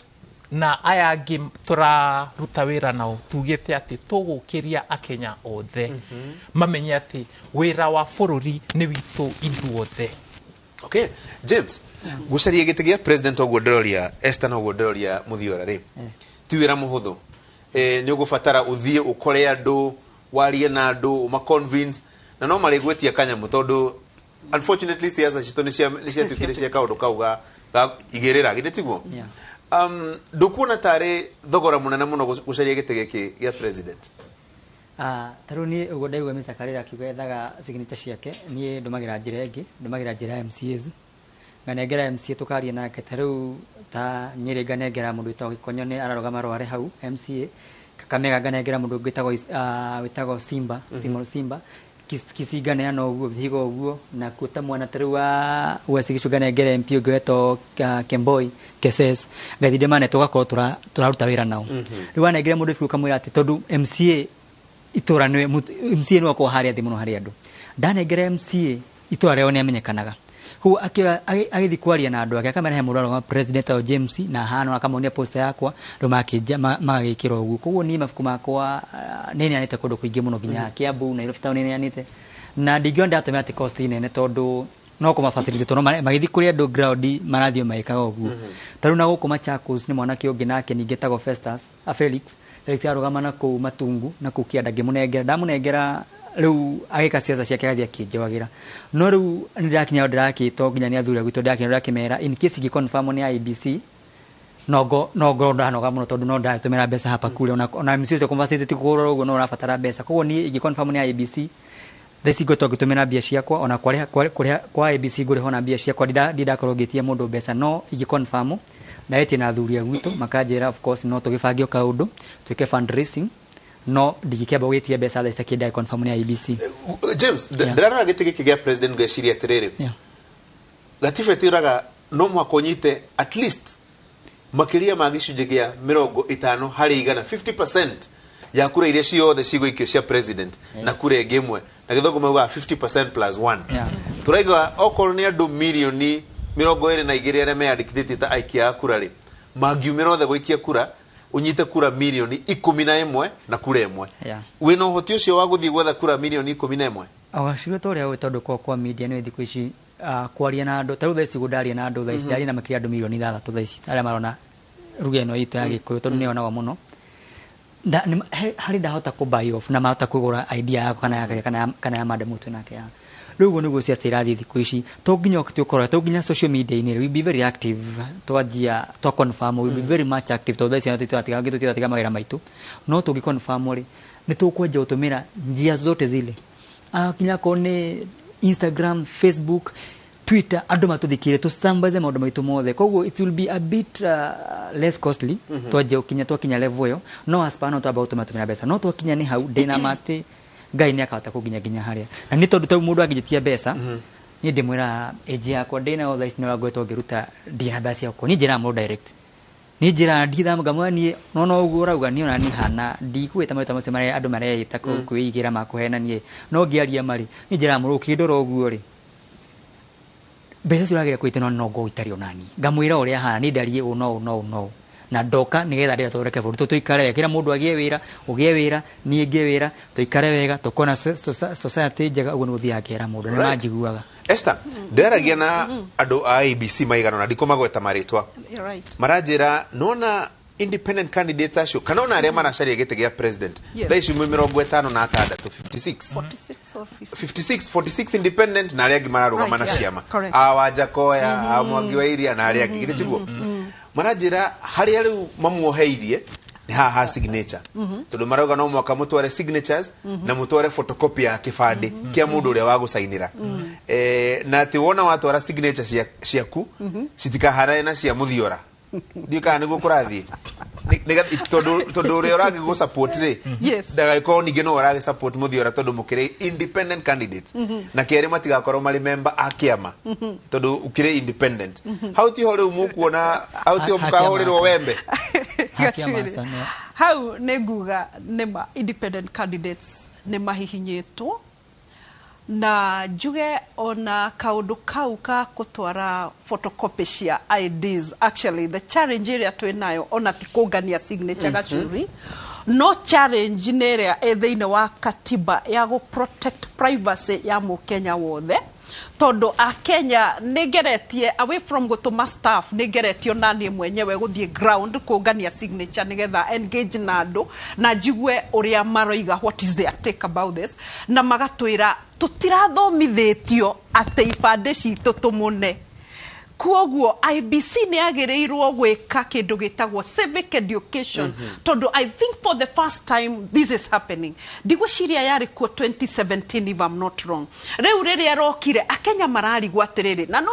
na aya angĩ tũraruta wĩra nao tugĩte atĩ tũgũkĩria akenya othe mamenye atĩ wĩra wa bũrũri nĩ witũ ithuothe. Okay, James, gucaria gĩtĩ gĩa president oguo ndĩroria Esther noguo ndĩroria Mũthiora rĩ ti wĩra mũhũthũ nĩ ũgũbatara ũthiĩ ũkore andũ warie na andũ ũmaconvince na no marĩgwĩtia kanyamũ tondũ unfortunately siasa citũ nĩ ciatuĩkire cia kaũndũ kau ga igĩrĩra githĩ tiguo ndũkuona tarĩ thogora mũnene mũno gucaria gĩtĩ gĩkĩ gĩa president. Tarũ niĩ ũguo ndaigua mĩcakarĩra akiuga ethaga signature ciake niĩ ndũmagĩra njĩra ĩngĩ ndũmagĩra njĩra ya MCAs nganengera MCA tũkaria nake tarĩu ta Nyĩrĩ nganengera mũndũ wĩtagwo Gĩkonyo nĩ ararũgama rware hau MCA Kakamega nganengera mũndũ wĩtagwo Simba Kisii nganeana ũguo Vihiga ũguo na kuota mwana tarĩu wa Uasin Gishu nganengera MP ũngĩ wetwo Kemboi Keses ngathinde mane tũgakorwo tũraruta wĩra nao rĩu wanengera mũndũ biũ kamwĩra atĩ tondũ MCA itora nĩ MCA nĩ wako harĩa thĩ mũno harĩ andũ ndanengera MCA itora rĩao nĩ amenyekanaga huu agĩthi kwaria na andũ ake akamerehe mũndũ wa president wa James na hano akamonia poster yakwa ndo magagĩkĩra ũguo koguo niĩ mabuku makwa nĩ nĩanĩte kũndũ kũingĩ mũno nginya Kiambu Nairobi town nĩ nĩanĩte na ndingĩona ndatũmĩra atĩ cost nene tondũ no kũma facilitate no magĩthi kũrĩa andũ ground marathio maikaga ũguo tarĩu na gũkũ Machakos nĩ mwanake ũngĩ nake ningĩ tagwo Festus Felix arũgama na kũu Matungu na kũu Kĩanda ndamunengera rĩu agĩka ciaca ciake agathia kĩnjoagĩra no rĩu nĩndakinya ndĩrakĩtwo nginya nĩ athuri gwitũ ndakĩmera in case confirm nĩ IBC no ngoro ndanoga mũno tondũ no ndatũmĩra mbeca hapa kule ona MC ũcio conversation kũgũrwo ũguo no ũrabatara mbeca koguo niĩ confirm nĩ IBC theci ngotwo ngĩtũmĩra mbia ciakwa ona kũrĩa kwa IBC ngũrĩho na mbia ciakwa ndidakorwo ngĩtia mũndũ mbeca no confirm na eti na athuri agwitũ makanjĩra of course no tũgĩbangio kaũndũ twĩke fundraising no ndingĩkĩamba gũgĩtia mbeca thaa citakĩenda confirm nĩ IBC. James ndĩrarora gĩtĩ gĩkĩ gĩa president ngeciria atĩrĩrĩ gatiba ĩtĩraga no mũhaka ũnyite at least makĩria ma gĩcunjĩ gĩa 50 harĩ igana 50% ya kura iria ciothe cigũikio cia president na kura ĩngĩ ĩmwe na gĩthũngũ mauga 50% plus 1 tũraiga okorwo nĩ andũ milioni 22 arĩa meyandĩkithĩtie ta aikia a kura rĩ mangiumĩra othe gũikia kura unyite kura milioni 11 na kura ĩmwe wĩna ũhoti ũcio wa gũthiĩ gwetha kura milioni 11 agacirwo tũrĩa wĩ tondũ kwa media nĩ thikũ ici kwaria na andũ tarũ thaici gũdaria na andũ thaici ndaria na makĩria andũ milioni 6 thaici arĩa marona ruga ĩno itũ ya Gĩkũyũ tondũ nĩ onaga mũno harĩ ndahota kũbuy off na mahota kũgũra idea yako kana ya madam mũtu nake ya rĩu ũguo nĩguo ciaca irathiĩ thikũ ici to nginya to nginya social media-inĩ we be very active twanjia twa confirm we be very much active tondũ thaici tũtiga mawĩra maitũ no tũngĩ confirm rĩ nĩ tũkwenja gũtũmĩra njia zote zile nginya korwo nĩ Instagram, Facebook, Twitter andũ matũthikĩre tũsambaze maũndũ maitũ mothe koguo it will be a bit less costly twakinya level ĩyo no aspano twamba gũtũmĩra mbeca no twakinya nĩ hau ndĩna matĩ Ngai nĩ akahota kũginya harĩa na nĩ tondũ tau mũndũ angĩjĩtia mbeca niĩ ndĩmwĩra age yakwa ndĩna otha ici nĩwangwetwo ngĩruta ndĩna mbeca ciakwa niĩ njĩra mũndũ direct niĩ njĩra ndithamga mwani no ũguo ũrauga niĩ ona niĩ hana ndikuĩta maita macio marĩa andũ mareĩta kwĩigĩra makũhenanie no ngĩaria marĩ niĩ njĩra mũndũ ũkĩndora ũguo rĩ mbeca icio ũrageria kwĩte no ngo itarĩ onani ngamwĩra ũrĩa hana niĩ ndarie no na ndoka nigetha ndĩra tũreke bũrũri tũikare wega kila mũndũ agĩe wĩra niĩ ngĩe wĩra tũikare wega tũkona society njega ũguo nĩ gũthiaga kĩera mũndũ nĩ manjiguaga Esther nderagia na andũ a IBC maigana na ndikomagweta marĩtwa maranjĩra nona independent candidates acio kana ona arĩa maracaria gĩtĩ gĩa president thaa ici 56 46 independent na arĩa angĩ mararũgama na ciama a Wanjakoya a Mwangi wa Iria na arĩa angĩ githĩ tiguo maranjĩra harĩa rĩu mamuoheirie nĩ haha signature tondũ marauga no mwaka mũtware signatures na mũtware photocopy ya kĩbandĩ kĩa mũndũ ũrĩa wa gũcainĩra na atĩ wona watwara signature ciaku citikaharane na cia Mũthiora ndika niguo kurathi tondu uri uragi go support ri daga iko ningi no uragi support muthiora tondu mukire independent candidates na keri matigakorwo mari member a kiama tondu ukire independent how ti hore umukuona how ti mukahorirwo wembe how neguga nema independent candidates nema hihinyetwo na njuge ona kaundu kau ka kutwara photocopy cia IDs. Actually the challenge area twenayo ona ti kungania signature Gachuri, no challenge nerea ethiine wa katiba ya go protect privacy ya Mukenya wothe tondu a Kenya nigeretie away from gutuma staff nigeretio nani mwenyewe guthie ground kungania signature nigetha engage na andu na njigwe uria maroiga what is their take about this na magatwira tutirathomithitio ate ibande citu tumune kuoguo IBC ne agereirwo gweka kindu gitagwo civic education tondu I think for the first time this is happening ndigwiciria yari ku 2017 if I'm not wrong riu riri arokire akenya marari gwatiriri na no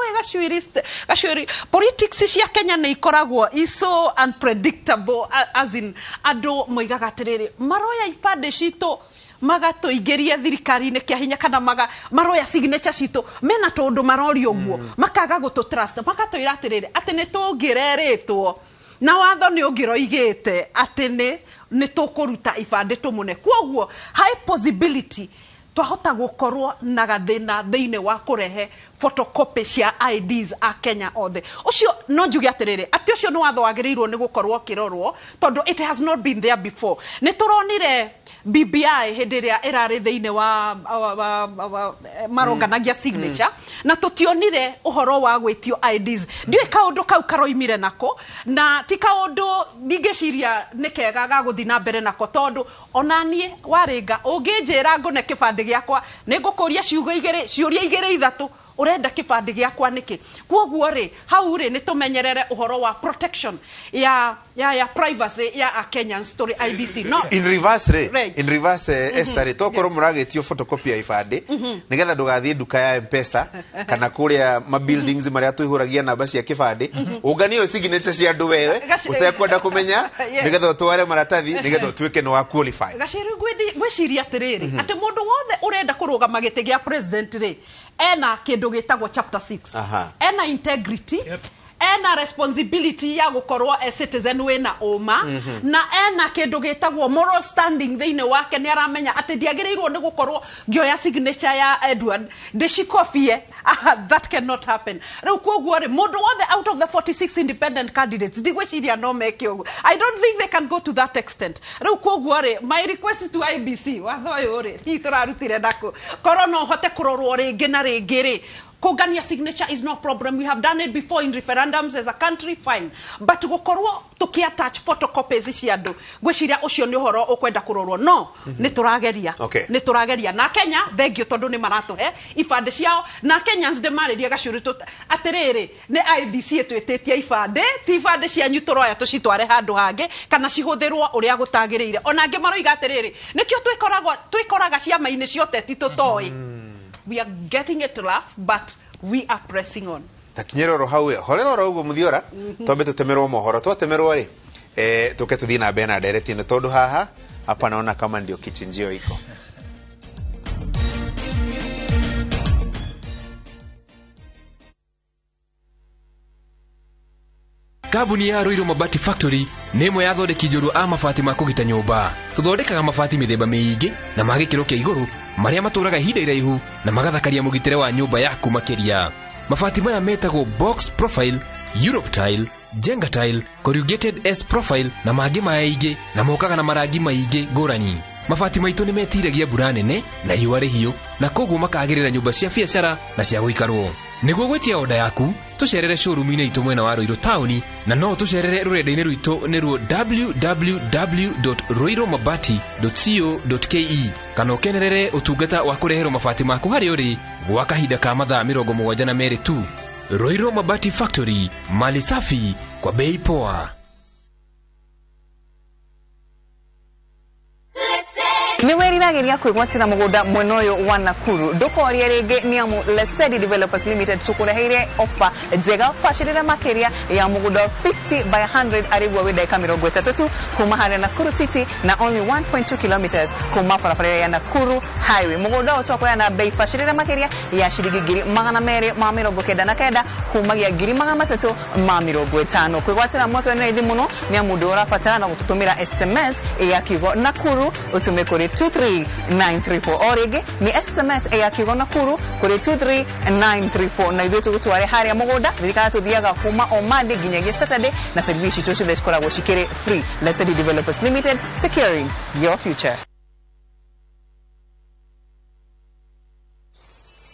Gachuri politics cia Kenya ne ikoragwo so unpredictable as in ado moigaga atiriri maroya ibande citu magato igeria thirikari ne kia hinya kana maroya signature citu mena tondu marori oguo makaga gutu trust makato iratirire ati ne tungireretwo na watho ni ungiroigite ati ni tukuruta ibande tumune kwoguo high possibility twahota gukorwo na gathina thiine wa kurehe photocopy cia IDs a Kenya othe ucio no njugi atirire ati ucio ni watho wagirirwo ni gukorwo kirorwo tondu it has not been there before ni turonire BBI hediria irari thiine wa maronganagia signature na tutionire uhoro wa gwitio IDs ndiwe kaundu kau karoimire nako na ti kaundu ningeciria nikega ga guthina mbere nako tondu onanie waringa unginjira ngune kibande giakwa ningukuria ciuria igiri ithatu urenda kibande giakwa niki kwoguo ri hau ri nitumenyerere uhoro wa protection ya privacy ya Kenyan story IBC no in reverse Esther tokoro muragitio photocopy ya ibande nigetha ndugathie duka ya M-Pesa kana kuria ma buildings maria twihuragia namba cia kibande unganio signature cia andu wewe utakwenda kumenya nigetha utware maratathi nigetha tuike no wa qualify Gachuri gwiciria atiriri ati mundu wothe urenda kurugama gite gia president ri ena kindu gitagwo chapter 6 ena integrity ena responsibility ya gukorwo a citizen wena oma na ena kindu gitagwo moral standing thiine wake ni aramenya ati ndiagirirwo ni gukorwo ngioya signature ya Edward ndicikofie that cannot happen riu kwoguo ri mundu wothe out of the 46 independent candidates ndigwiciria no meke ugu I don't think they can go to that extent riu kwoguo ri my request to IBC wathoyo ri hi turarutire ndako korwo no hote kurorwo ringi na ringi ri kugania signature is no problem. We have done it before in referendums as a country, fine. But gukorwo tukiattach photocopies cia andu gwiciria ucio ni uhoro ukwenda kurorwo no ni turageria na Kenya thengio tondu ni maratuhe ibande ciao na Kenyans de mariria Gachuri atiriri ni IBC etwititie ibande ti ibande cia nyutoroya tucitware handu hange kana cihuthirwo uria gutagirire onange maroiga atiriri nikio twikoraga ciama-ini ciothe titutoi. We are getting it rough, but we are pressing on. Takinyero hau horero ugo muthiora tombe tutemerwo mohoro twatemerwo ri tuke tuthii na bena direct ni tondu haha hapa naona kama ndio kichinjio iko. Kabuni ya Roiro Mabati Factory nemo yathondeki njuru a mabati ma kugita nyumba. Tuthondekaga mabati mithemba miingi na magikiro kia iguru maria maturaga ihinda iraihu na magathakaria mugitire wa nyumba yaku makiria. Mabati maya metagwo box profile, Europe tile, Jenga tile, corrugated S profile na mangi maingi na mokaga na marangi maingi ngurani. Mabati maitu ni metiragia mbura nene na riũa rĩhiũ na koguo makagĩrĩra nyumba cia biacara na cia gũikarwo. Niguo gwetia oda yaku tucerere showroom-inĩ itũ mwena wa Roiro town na no tucerere rurenda-inĩ rwitũ nĩruo www.roiromabati.co.ke kana ũkenerere ũtungata wa kũreherwo mabati maku harĩ ũrĩ gwa kahinda ka mathaa 72 tu. Roiro Mabati Factory, mali safi kwa bei poa. ni weriragiria kwigwatira mugunda mwena uyu wa Nakuru ndukorie ringi ni amu Lesedi Developers Limited tukureheire offer njega bacirire makiria ya mugunda 50 by 100 arigwa wida mirongo 33 kuma haria Nakuru City na only 1.2 kilometers kuma barabara ya Nakuru Highway. Mugunda utwakoya na bei bacirire makiria ya shiringi 299 kumagia 350 kwigwatira mweke na ithi muno ni amundu urafatara na gututumira SMS ya kigo Nakuru utume kuri 23934 origi ni SMS ya kigo Nakuru kuri 23934 na ithu tugutware haria mugunda thirikara tuthiaga kuma o Monday nginyagia Saturday na service icio ciothe cikoragwo cikire free. Lesedi Developers Limited, securing your future.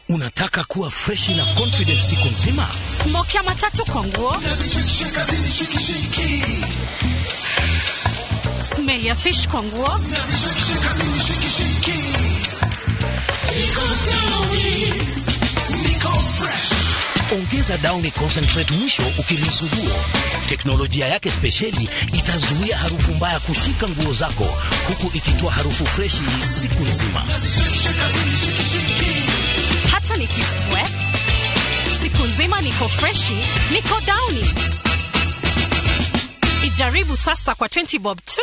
Unataka kuwa fresh na confident siku nzima? Smoke ya matatu kwa nguo. Smell ya fish kwa nguo. Ongeza Downy concentrate mwisho ukirinsu nguo. Teknolojia yake speciali itazuia harufu mbaya kushika nguo zako huku ikitoa harufu freshi siku nzima. Hata nikisweat siku nzima niko freshi, niko Downy. Ijaribu sasa kwa 20 bob tu.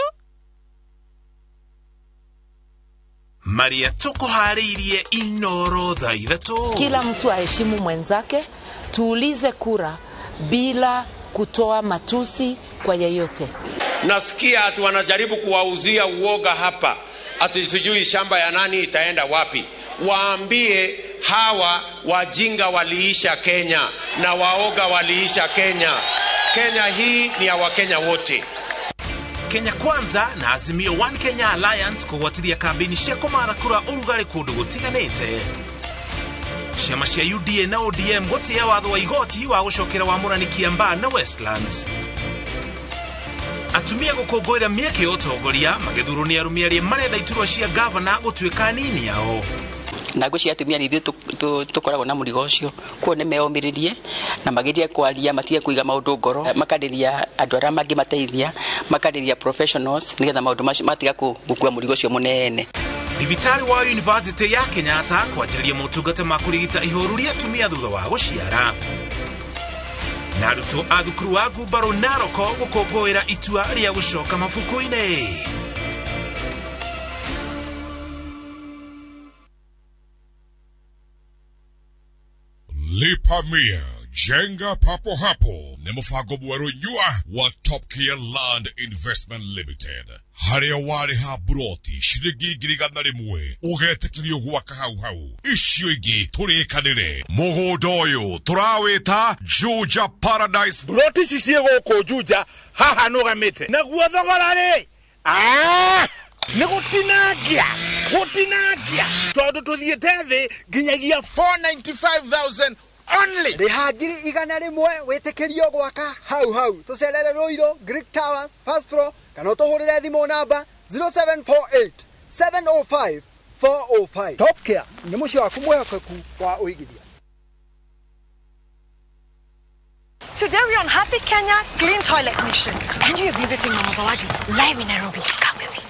Maria tukuharirie inorodha ithatu. Kila mtu aheshimu mwenzake, tuulize kura bila kutoa matusi kwa yeyote. Nasikia ati wanajaribu kuwauzia uoga hapa, ati sijui shamba ya nani itaenda wapi. Waambie hawa wajinga waliisha Kenya na waoga waliisha Kenya. Kenya hii ni ya Wakenya wote. Kenya Kwanza na Azimio One Kenya Alliance kugwatiria kambini cia kumara kura urugari kundu gutiganite. Ciama cia UDA na ODM gutia watho wa igoti wa gucokera wa Murani Kiambaa na Westlands. Atumia gukungwira mieke utongoria magithuru ni arumia aria marenda iturwa cia governor gutuika nini yao. Na gucia atumia ni tukoragwo na murigo ucio kuo ne meomiririe na magiria kwaria matige kuiga maundu ngoro makadiria andu ara mangi mateithia makadiria professionals nigetha maundu macio matiga gukua murigo ucio munene. Divitari wa University ya Kenyatta kwajiriria motungata ma kurigita ihoru ria atumia thutha wa guciara. Naruto athukuru wa Gubaro Naroko gukungwira itua ria gucoka mafuku-ini. Lipa Mia, jenga papo hapo ni mufango mweru nyua wa Top Care Land Investment Limited. Haria wari ha broti shiringi 1,000 ugetekirio gwaka hau icio ingi turikanire mugundo uyu turawita Juja Paradise. Broti cicie guku Juja haha nugamite naguo thogora ri ni gutinagia tondu tuthiete thi nginyagia 495,000 only. Rihangiri 100 witikirio gwaka hau tucerere Ruiru Greek Towers first floor kana tuhurire thimo namba 0748 705 405. Top Care ni mucio waku mwehokeku wa uigithia. Today we're on Happy Kenya Clean Toilet Mission and we're visiting Mama Zawadi live in Nairobi. Come with me.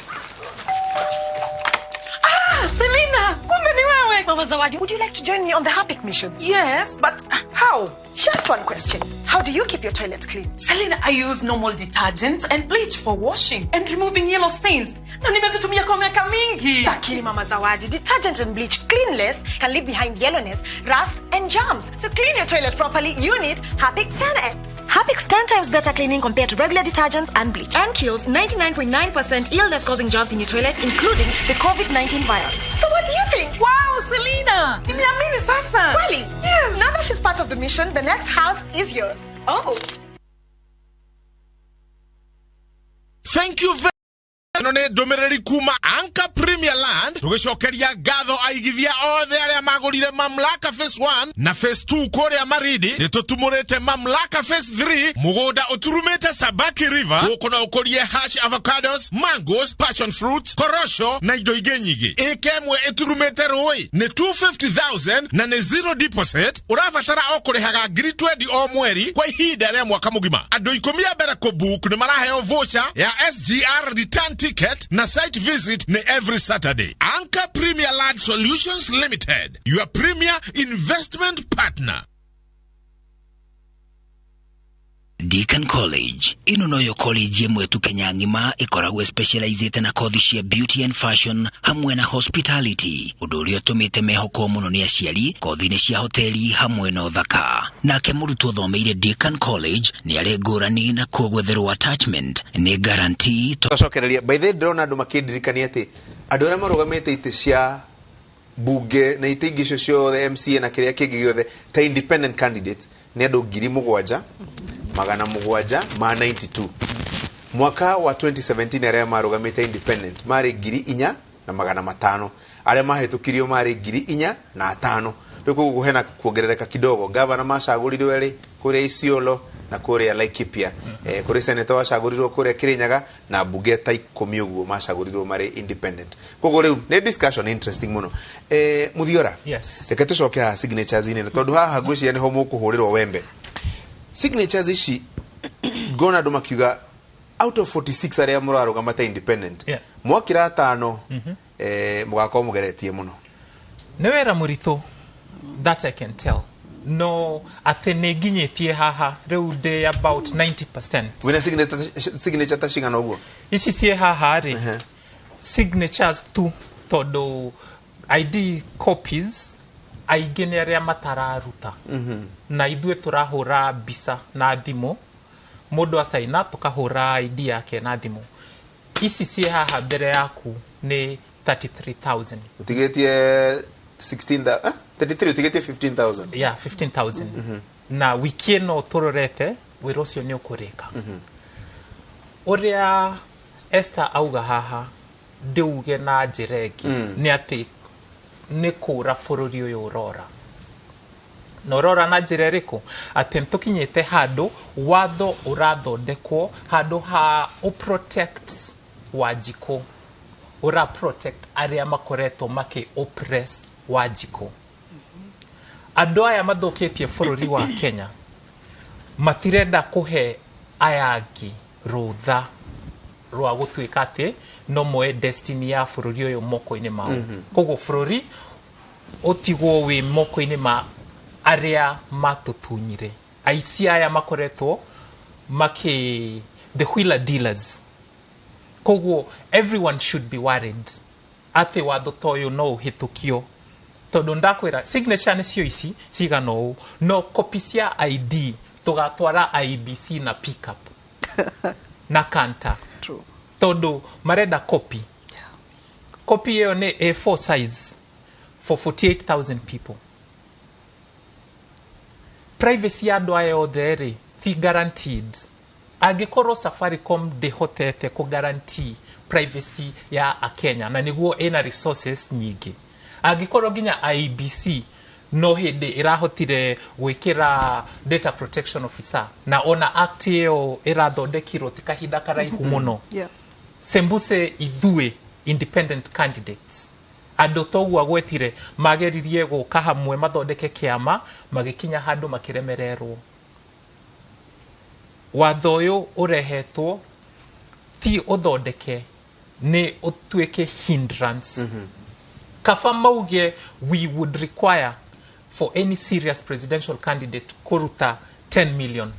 Selena, kumbe ni wewe. Mama Zawadi, would you like to join me on the Happy mission? Yes, but how? Just one question. How do you keep your toilets clean? Selena, I use normal detergent and bleach for washing and removing yellow stains. Na nimezitumia kwa miaka mingi. Lakini Mama Zawadi, detergent and bleach cleanless can leave behind yellowness, rust and germs. To clean your toilet properly, you need Harpic 10X. Harpic's 10 times better cleaning compared to regular detergents and bleach and kills 99.9% illness-causing germs in your toilet, including the COVID-19 virus. So what do you think? Wow, Selena! Nimeamini sasa. Really? Yes. Now that she's part of the mission, the next house is yours. Oh. Thank you very much. None domereri kuma Anka Premier Land tugicokeria ngatho aigithia othe aria magurire Mamlaka Phase 1 na Phase 2 kuria Maridi nitutumurite Mamlaka Phase 3 mugunda uturumite Sabaki River gukuna ukorie hash avocados, mangoes, passion fruit, korosho na indo ingi nyingi. Ikemwe iturumite Rui ni 250,000 na ni 0 deposit. Urabatara okurihaga 20 o mweri kwa ihinda ria mwaka mugima. Andu 10 mbere ku book ni maraheo voucher ya SGR return ticket ticket na site visit ni every Saturday. Anchor Premier Land Solutions Limited, your premier investment partner. Deakin College ino noyo college yemwe tu Kenya ngima ikoragwe specialized na kothi cia beauty and fashion hamwe na hospitality undu uria tumite mehoko muno ni aciari kothi ni cia hoteli hamwe na uthaka nake murutwo thomeire Deakin College ni ari ngurani na kuogwetherwo attachment ni guarantee tucokereria by the drone andu makindirikania ati andu aria marugamite ite cia bunge na ite ingi cio the MCA na kiria kingi giothe ta independent candidates ni andu 7,000 magana 792 mwaka wa 2017 aria marugamite independent mari 4,000 na magana 500 aria mahitukirio mari 4,005 riko guhena kuongerereka kidogo gavana macagurirwo eri kuria Isiolo na kuria Laikipia kuria senator wacagurirwo kuria Kirinyaga na bunge ta 10 uguo macagurirwo mari independent kogo riu ne discussion interesting muno Muthiora yes reke tucoke ha signatures ine tondu haha ngwiciria ni ho mukuhurirwo wembe signatures ici gona ndo makiuga out of 46 aria murarugamata independent mwakira 5 mugako mugeretie muno ne wera muritho that I can tell no atene ginyetie haha riu de about 90%. Wina signature tashinga no guo isi sie haha ri signatures tu todo ID copies aigene aria matararuta na ithue turahura bisa na thimo mundu asaina tukahura ID yake na thimo isi sie haha mbere yaku ni 33,000 utigetie 16 33 utigetie 15,000 yeah 15,000 na wiki no turorete wiro cio ni ukurika uria Esther auga haha ndeuge na njiregi ni ati ni kura bururi uyu urora norora na njira riku ati ntukinyite handu watho urathondekwo handu ha protect Wanjiko ura protect aria makoretwo maki oppress Wanjiko andu aya mathukitie bururi wa Kenya matirenda kuhe ayangi rutha rwa gutuika ati no moe destiny ya bururi uyu moko-ini mao kogo bururi otigwo wi moko-ini ma aria matutunyire aici aya makoretwo maki the wheeler dealers kogo everyone should be worried ati watho toyo no hitukio tondu ndakwira signature ni cio ici cigano no copies ya ID tugatwara IBC na pickup na kanta true tondu marenda copy copy hiyo ni A4 size for 48,000 people privacy ya ndo ayo there ti guaranteed agikorwo Safaricom de hotete ko guarantee privacy ya Kenya na niguo ina resources nyingi agikorwo ginya IBC no hindi irahotire gwikira data protection officer na ona act yo irathondekirwo tikahinda karaihu muno sembuse ithue independent candidates andu togu agwetire mageririe guka hamwe mathondeke kiama magikinya handu makiremererwo watho uyu urehetwo ti uthondeke ni utuike hindrance kafa mauge we would require for any serious presidential candidate kuruta 10 million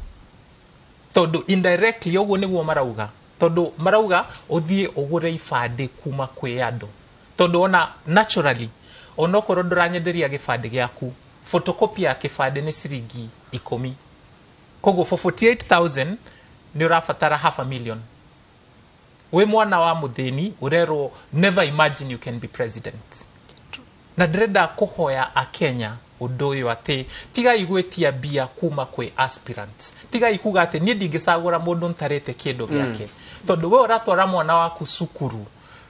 todo indirectly uguo niguo marauga todo marauga uthie ugure ifande kuma kwi andu todo ona naturally onokoro nduranyenderia gifande giaku photocopy ya kifande ni ciringi 10 kogo for 48,000 ni urafatara $500,000 we mwana wa muthini urero never imagine you can be president na ndrenda kuhoya Akenya undu uyu ati tiga igwetia bia kuma kwi aspirants tiga ikuga ati ni ndingicagura mundu ntarete kindu giake tondu we uratwara mwana waku cukuru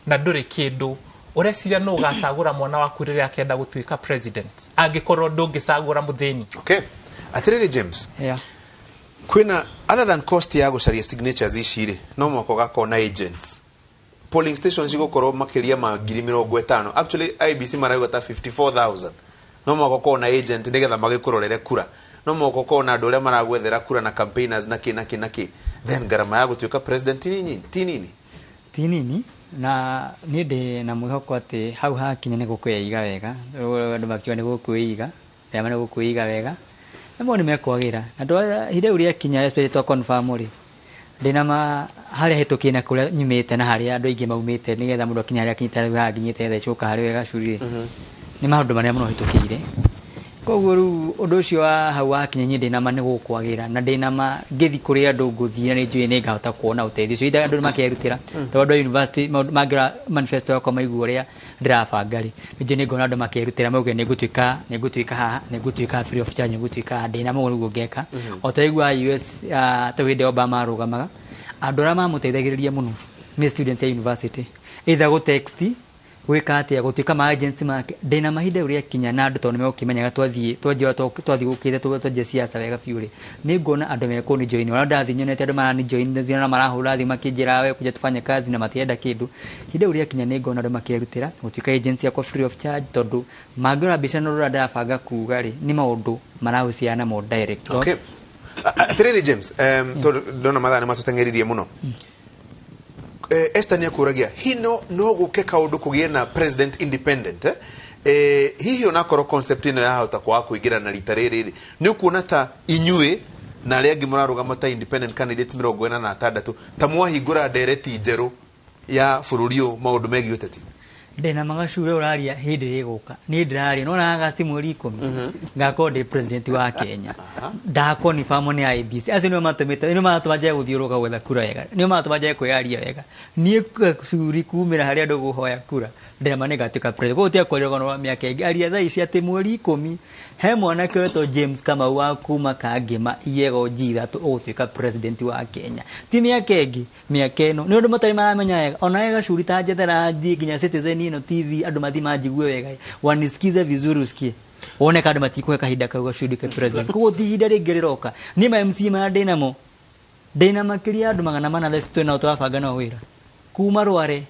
na nduri kindu ureciria no ugacagura mwana waku riria akenda gutuika president angikorwo ndungicagura muthini okay atiriri James kwina other than cost ya gucaria signatures iciri no mwako gakona agents polling stations igokoro makiria ma 50,000 actually IBC marauga ta 54,000 no mwako kona agent nigetha magikurorere kura no mwako kona andu aria maragwethera kura na campaigners na ki then garama ya gutuika president tinini na ni ndi na mwihoko ati hau hakinya ni gukweiga wega andu makiwa ni gukweiga rema ni gukweiga wega namo ni mekwagira andu hire uria kinya respect to confirm ri ndina ma haria hitukina kuria nyumite na haria andu aingi maumite nigetha mundu akinya haria kinyita riu hakinyite tha icoka haria wega curi ni maundu maria muno hitukire koguo riu undu ucio wa hau hakinya nyi ndina ma ni gukwagira na ndina ma ngithi kuria andu nguthia ni njui ni ngahota kuona uteithio ucio itha andu makerutira tondu university mangira manifesto yakwa maigua uria ndirabanga ri njui ni ngona andu makerutira mauge ni ngutuika haha ni ngutuika free of charge ni ngutuika ndina ma uguo ngeka o ta igua US ta winde Obama arugamaga andu ara mamuteithagiriria muno ni students ya university either go text gwika atia gutuika ma agency make ndina mahinda uria kinya na andu tondu mekimenyaga twathie gukite twathie siasa wega fiuri ni ngona andu meko ni join wala ndathi nyonete andu marani join zina marahura thi makijira we kuja tufanye kazi na matienda kindu hinda uria kinya ni ngona andu makirutira gutuika agency yakwa free of charge tondu mangora bica no rada banga kuga ri ni maundu marahusiana mo direct okay Terry James dona madana matutangeririe muno Esther niakuragia hino no guke kaundu kugie na president independent hihi onakoro concept ino ya utakwa kuigira na rita riri ni ukuona ta inyue na aria angi murarugama ta independent candidate 46 ta mwahingura ndereti njeru ya fururio maundu megi uteti ndena magacure uraria hindi riguka ni ndiraria no na August mweri 10 ngako ndi president wa Kenya ndako ni famo ni IBC acio no matumite no matumaje guthiuruka gwetha kura wega ni matumaje kwiaria wega ni curi kumira hari andu guhoya kura ndena manega tuka president gutia kwirwa no miaka ingi aria tha ici ati mweri 10 he mwana kweto James kama wa kuma kangima iyego jitha tu utuika president wa Kenya ti miaka ingi miaka ino ni undu matari maramenya wega ona ega curi ta njethera thi kinya Citizen ino TV andu mathi majigue wega wanisikize vizuri usikie one kandu matikwe kahinda kauga shudike president ko thihinda ringiroka ni ma MC ma ndina makiria andu 400 thesi twena utwabanga no wira kuma rware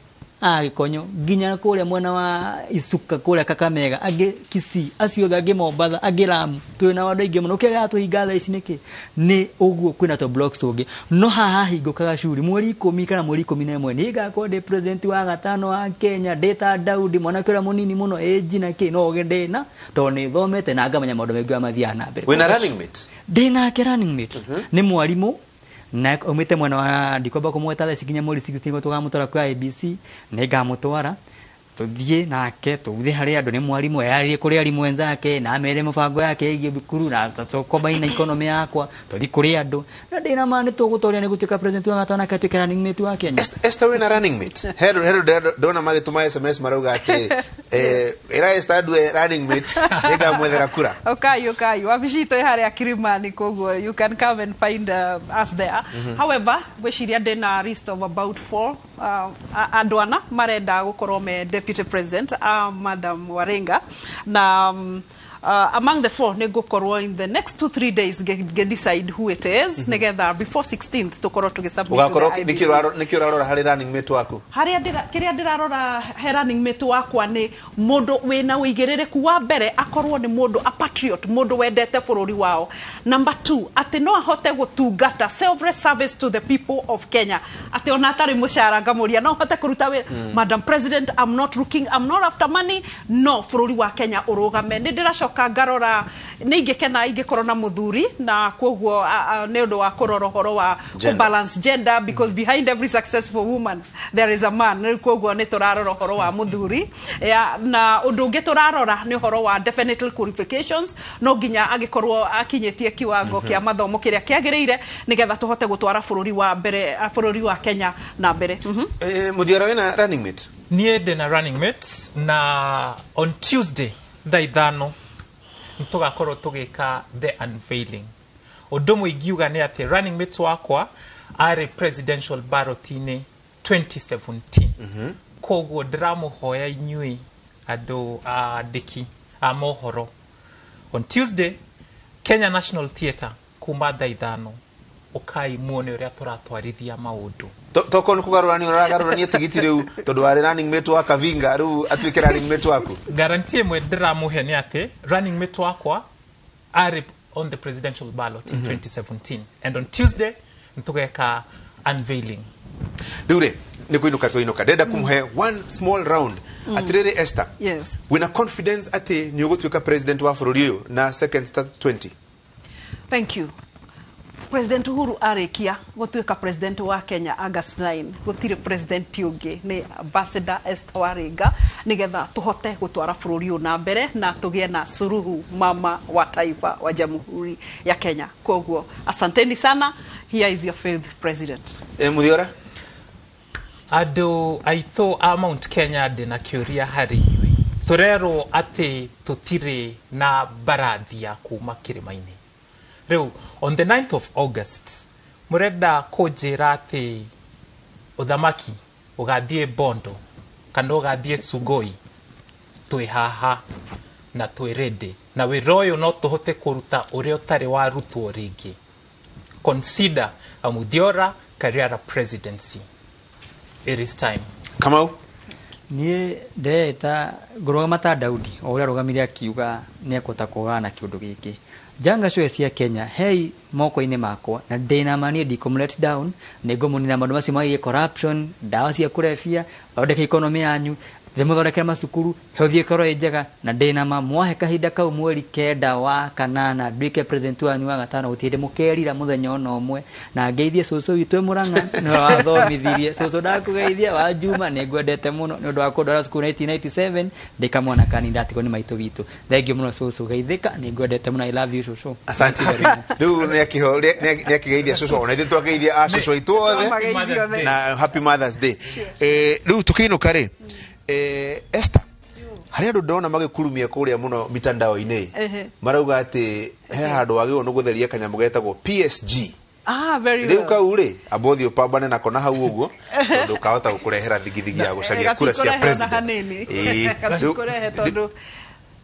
gikonyo ginya kuria mwena wa Isuka kuria Kakamega age Kisii acio thage Mombatha age Lamu twena wandu aingi muno kega tuhinga tha ici niki ni uguo kwina to blocks tungi no haha hingukaga curi mweri 10 kana mweri 11 ni ngakwo ndi president wa gatano wa Kenya Data Daudi mwana kira munini muno age na ki no gendena to ni thomete na ngamanya maundu mengi amathia na mbere wina running mate ndina ke running mate ni mwarimu na umite mwana wa ndikomba kumweta tha sikinya muri 16 tugamutwara kwa ABC ne gamutwara tuthie nake tuthie hari andu ni mwarimu yari kuri ari mwenzake na amere mubango yake igi thukuru na tatokomba ina economy yakwa tuthie kuri andu na ndina mani tugutoria ni gutuika president wa gatana katika running mate wa Kenya Esther wina running mate hero dona magituma SMS marauga ati era Esther dwe running mate ega mwethera kura okay wabishito hari akirimani koguo you can come and find us there however weshiria ndena list of about 4 andwana marenda gukorwo me Deputy President, Madam Warenga. Na among the 4, negokorwo in the next 2-3 days get decide who it is. Negeda before 16th tokoro tugesubmit. Ugakoro nikio rarora hari running mate waku. Hari kiria ndirarora running mate wakwa ni mundu wina wigirereku wa mbere akorwo ni mundu a patriot, mundu wendete bururi wao. Number 2, ati no ahote gutungata selfless service to the people of Kenya. Ati ona atari mushara ngamuria no ahote kuruta we Madam President, I'm not after money. No, bururi wa Kenya urugame. Ndiracoka ngarora ningikena ingikorwo na muthuri na koguo ne undu wa kurora horo wa balance gender because behind every successful woman there is a man. Koguo ne turarora horo wa muthuri na undu ungi turarora ni horo wa definitely qualifications no ginya agikorwo akinyetie kiwango kia mathomo kiria kiagirire nigetha tuhote gutwara bururi wa mbere bururi wa Kenya na mbere muthiara wena running mate nie de na running mate na on Tuesday daithano ntugakorwo tugika the unveiling undu muigiuga ni ati running mate wakwa are presidential ballot in 2017 koguo ndiramuhoya inyui andu diki mohoro on Tuesday Kenya National Theatre kuma daithano ukai muone uria turatwarithia maundu toko ni kugarurania tigiti riu tondu ari running mate wa Kavinga riu atwike running mate waku guarantee mwe ndiramuhe ni ati running mate wakwa are on the presidential ballot in 2017 and on Tuesday ntugeka unveiling Dure niko inuka to inuka deda kumhe one small round atirere Esther. Yes. Wina confidence ati ni ugotwika president wa bũrũri ũyũ na second start 20. Thank you. President Uhuru arikia gũtuĩka president wa Kenya August 9 gũtirĩ president ũngĩ ni ambassador Esther Waringa nigetha tuhote gũtwara bũrũri ũyũ na mbere na tũgĩe na suruhu mama wa taifa wa Jamhuri ya Kenya. Koguo asanteni sana. Here is your faith president. Muthiora Ado aitho a Mount Kenya de na kĩũria harĩ inyuĩ. Tũrerwo atĩ tũtirĩ na mbarathi ya kuma kĩrĩma-inĩ. Rĩu on the 9th of August mũrenda kũnjĩra atĩ ũthamaki ũgathiĩ Bondo kana ũgathiĩ Sugoi. Twĩ haha na twĩ ready na wĩra ũyũ no tũhote kũruta ũrĩa ũtarĩ warutwo rĩngĩ. Consider a Muthiora Kariara presidency. It is time. Kamau niĩ ndĩreta ngũrũgama ta Daudi o ũrĩa arũgamire akiuga nĩekũhota kũhũrana na kĩũndũ gĩkĩ. Janga cio cia Kenya hei moko-inĩ makwa na ndĩna mani let down nĩngũmũnina maũndũ macio ma corruption, ndawa cia kũrebia, thondeka economy yanyu, themũthondekera macukuru, health ĩkorwo njega na ndĩna mwahe kahinda kau mweri 9 wa kanana nduĩke president wanyu wa gatano gũtirĩ mũkerira mũthenya ona ũmwe na ngeithie cũcũ witũ Mũrang'a no wathomithirie cũcũ ndakũgeithia wa Juma nĩngwendete mũno nĩ ũndũ wa kũndwara cukuru 1997 ndikamwana kani ndatigwo nĩ maitũ witũ. Thengiũ mũno cũcũ geithĩka nĩngwendete mũno. I love you cũcũ. Asante. Rĩu nĩakĩgeithia cũcũ ona ithuĩ twageithia a cũcũ aitũ othe na happy Mother's Day. Rĩu tũkĩinũka rĩ Esther harĩa andũ ndona magĩkurumia kũrĩa mũno mitandao-inĩ marauga atĩ he handũ wagĩrĩirwo nĩ gũtheria kanyamũ getagwo PSG. Very well. Rĩu kau rĩ abothi ũpambane nako na hau ũguo tondũ kahota gũkũrehera thigithigi ya gũcaria kura cia president. Gatikũrehe tondũ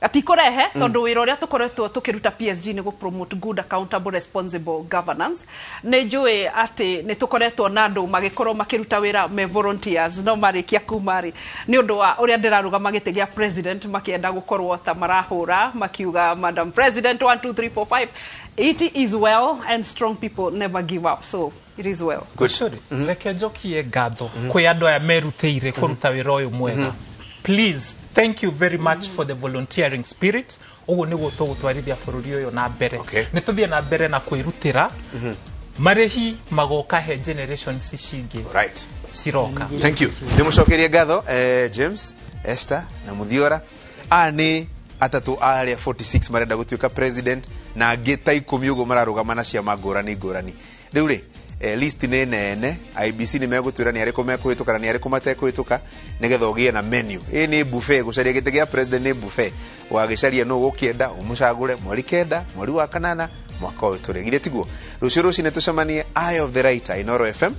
gatikũrehe tondũ wĩra ũrĩa tũkoretwo tũkĩruta PSG nĩ promote good accountable responsible governance. Nĩ njũĩ atĩ nĩ tũkoretwo na andũ magĩkorwo makĩruta wĩra me volunteers no marĩkia kuma rĩ nĩ ũndũ wa ũrĩa ndĩrarũgama gĩtĩ gĩa president makĩenda gũkorwo ta marahũra makiuga Madam President 1 2 3 4 5. It is well and strong people never give up, so it is well. Good. Reke njokie ngatho kwĩ andũ aya merutĩire kũruta wĩra ũyũ mwega. Please, thank you very much for the volunteering spirit. Ũguo nĩguo tũgũtwarithia bũrũri ũyũ na mbere. Nĩ tũthiĩ na mbere na kwĩrutĩra marĩhi magoka he generations cingĩ ciroka. Thank you. Nĩmũcokerie ngatho James, Esther na Muthiora. Nĩ atatũ arĩa 46 marenda gũtuĩka president na angĩ ta 10 ũguo mararũgama na ciama ngũrani ngũrani. Rĩu rĩ list nĩ nene. IBC nĩ megũtwĩra nĩ arĩkũ mekũhĩtũka na nĩ arĩkũ matekũhĩtũka nĩgetha ũgĩe na menu. Nĩ buffet gũcaria gĩtĩ gĩa president nĩ buffet. Wagĩcaria no gũkĩenda ũmũcagũre mweri 9 mweri wa kanana mwaka ũyũ tũregire tiguo. Rũciũ rũcinĩ tũcemanie Eye of the Writer Inoro FM.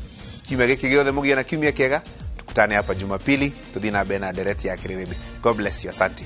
Kiumia gĩkĩ gĩothe mũgĩe na kiumia kĩega. Tukutane hapa Jumapili tuthiĩ na mbere na ndereti ya Kĩrĩrĩmbĩ. God bless you. Asante.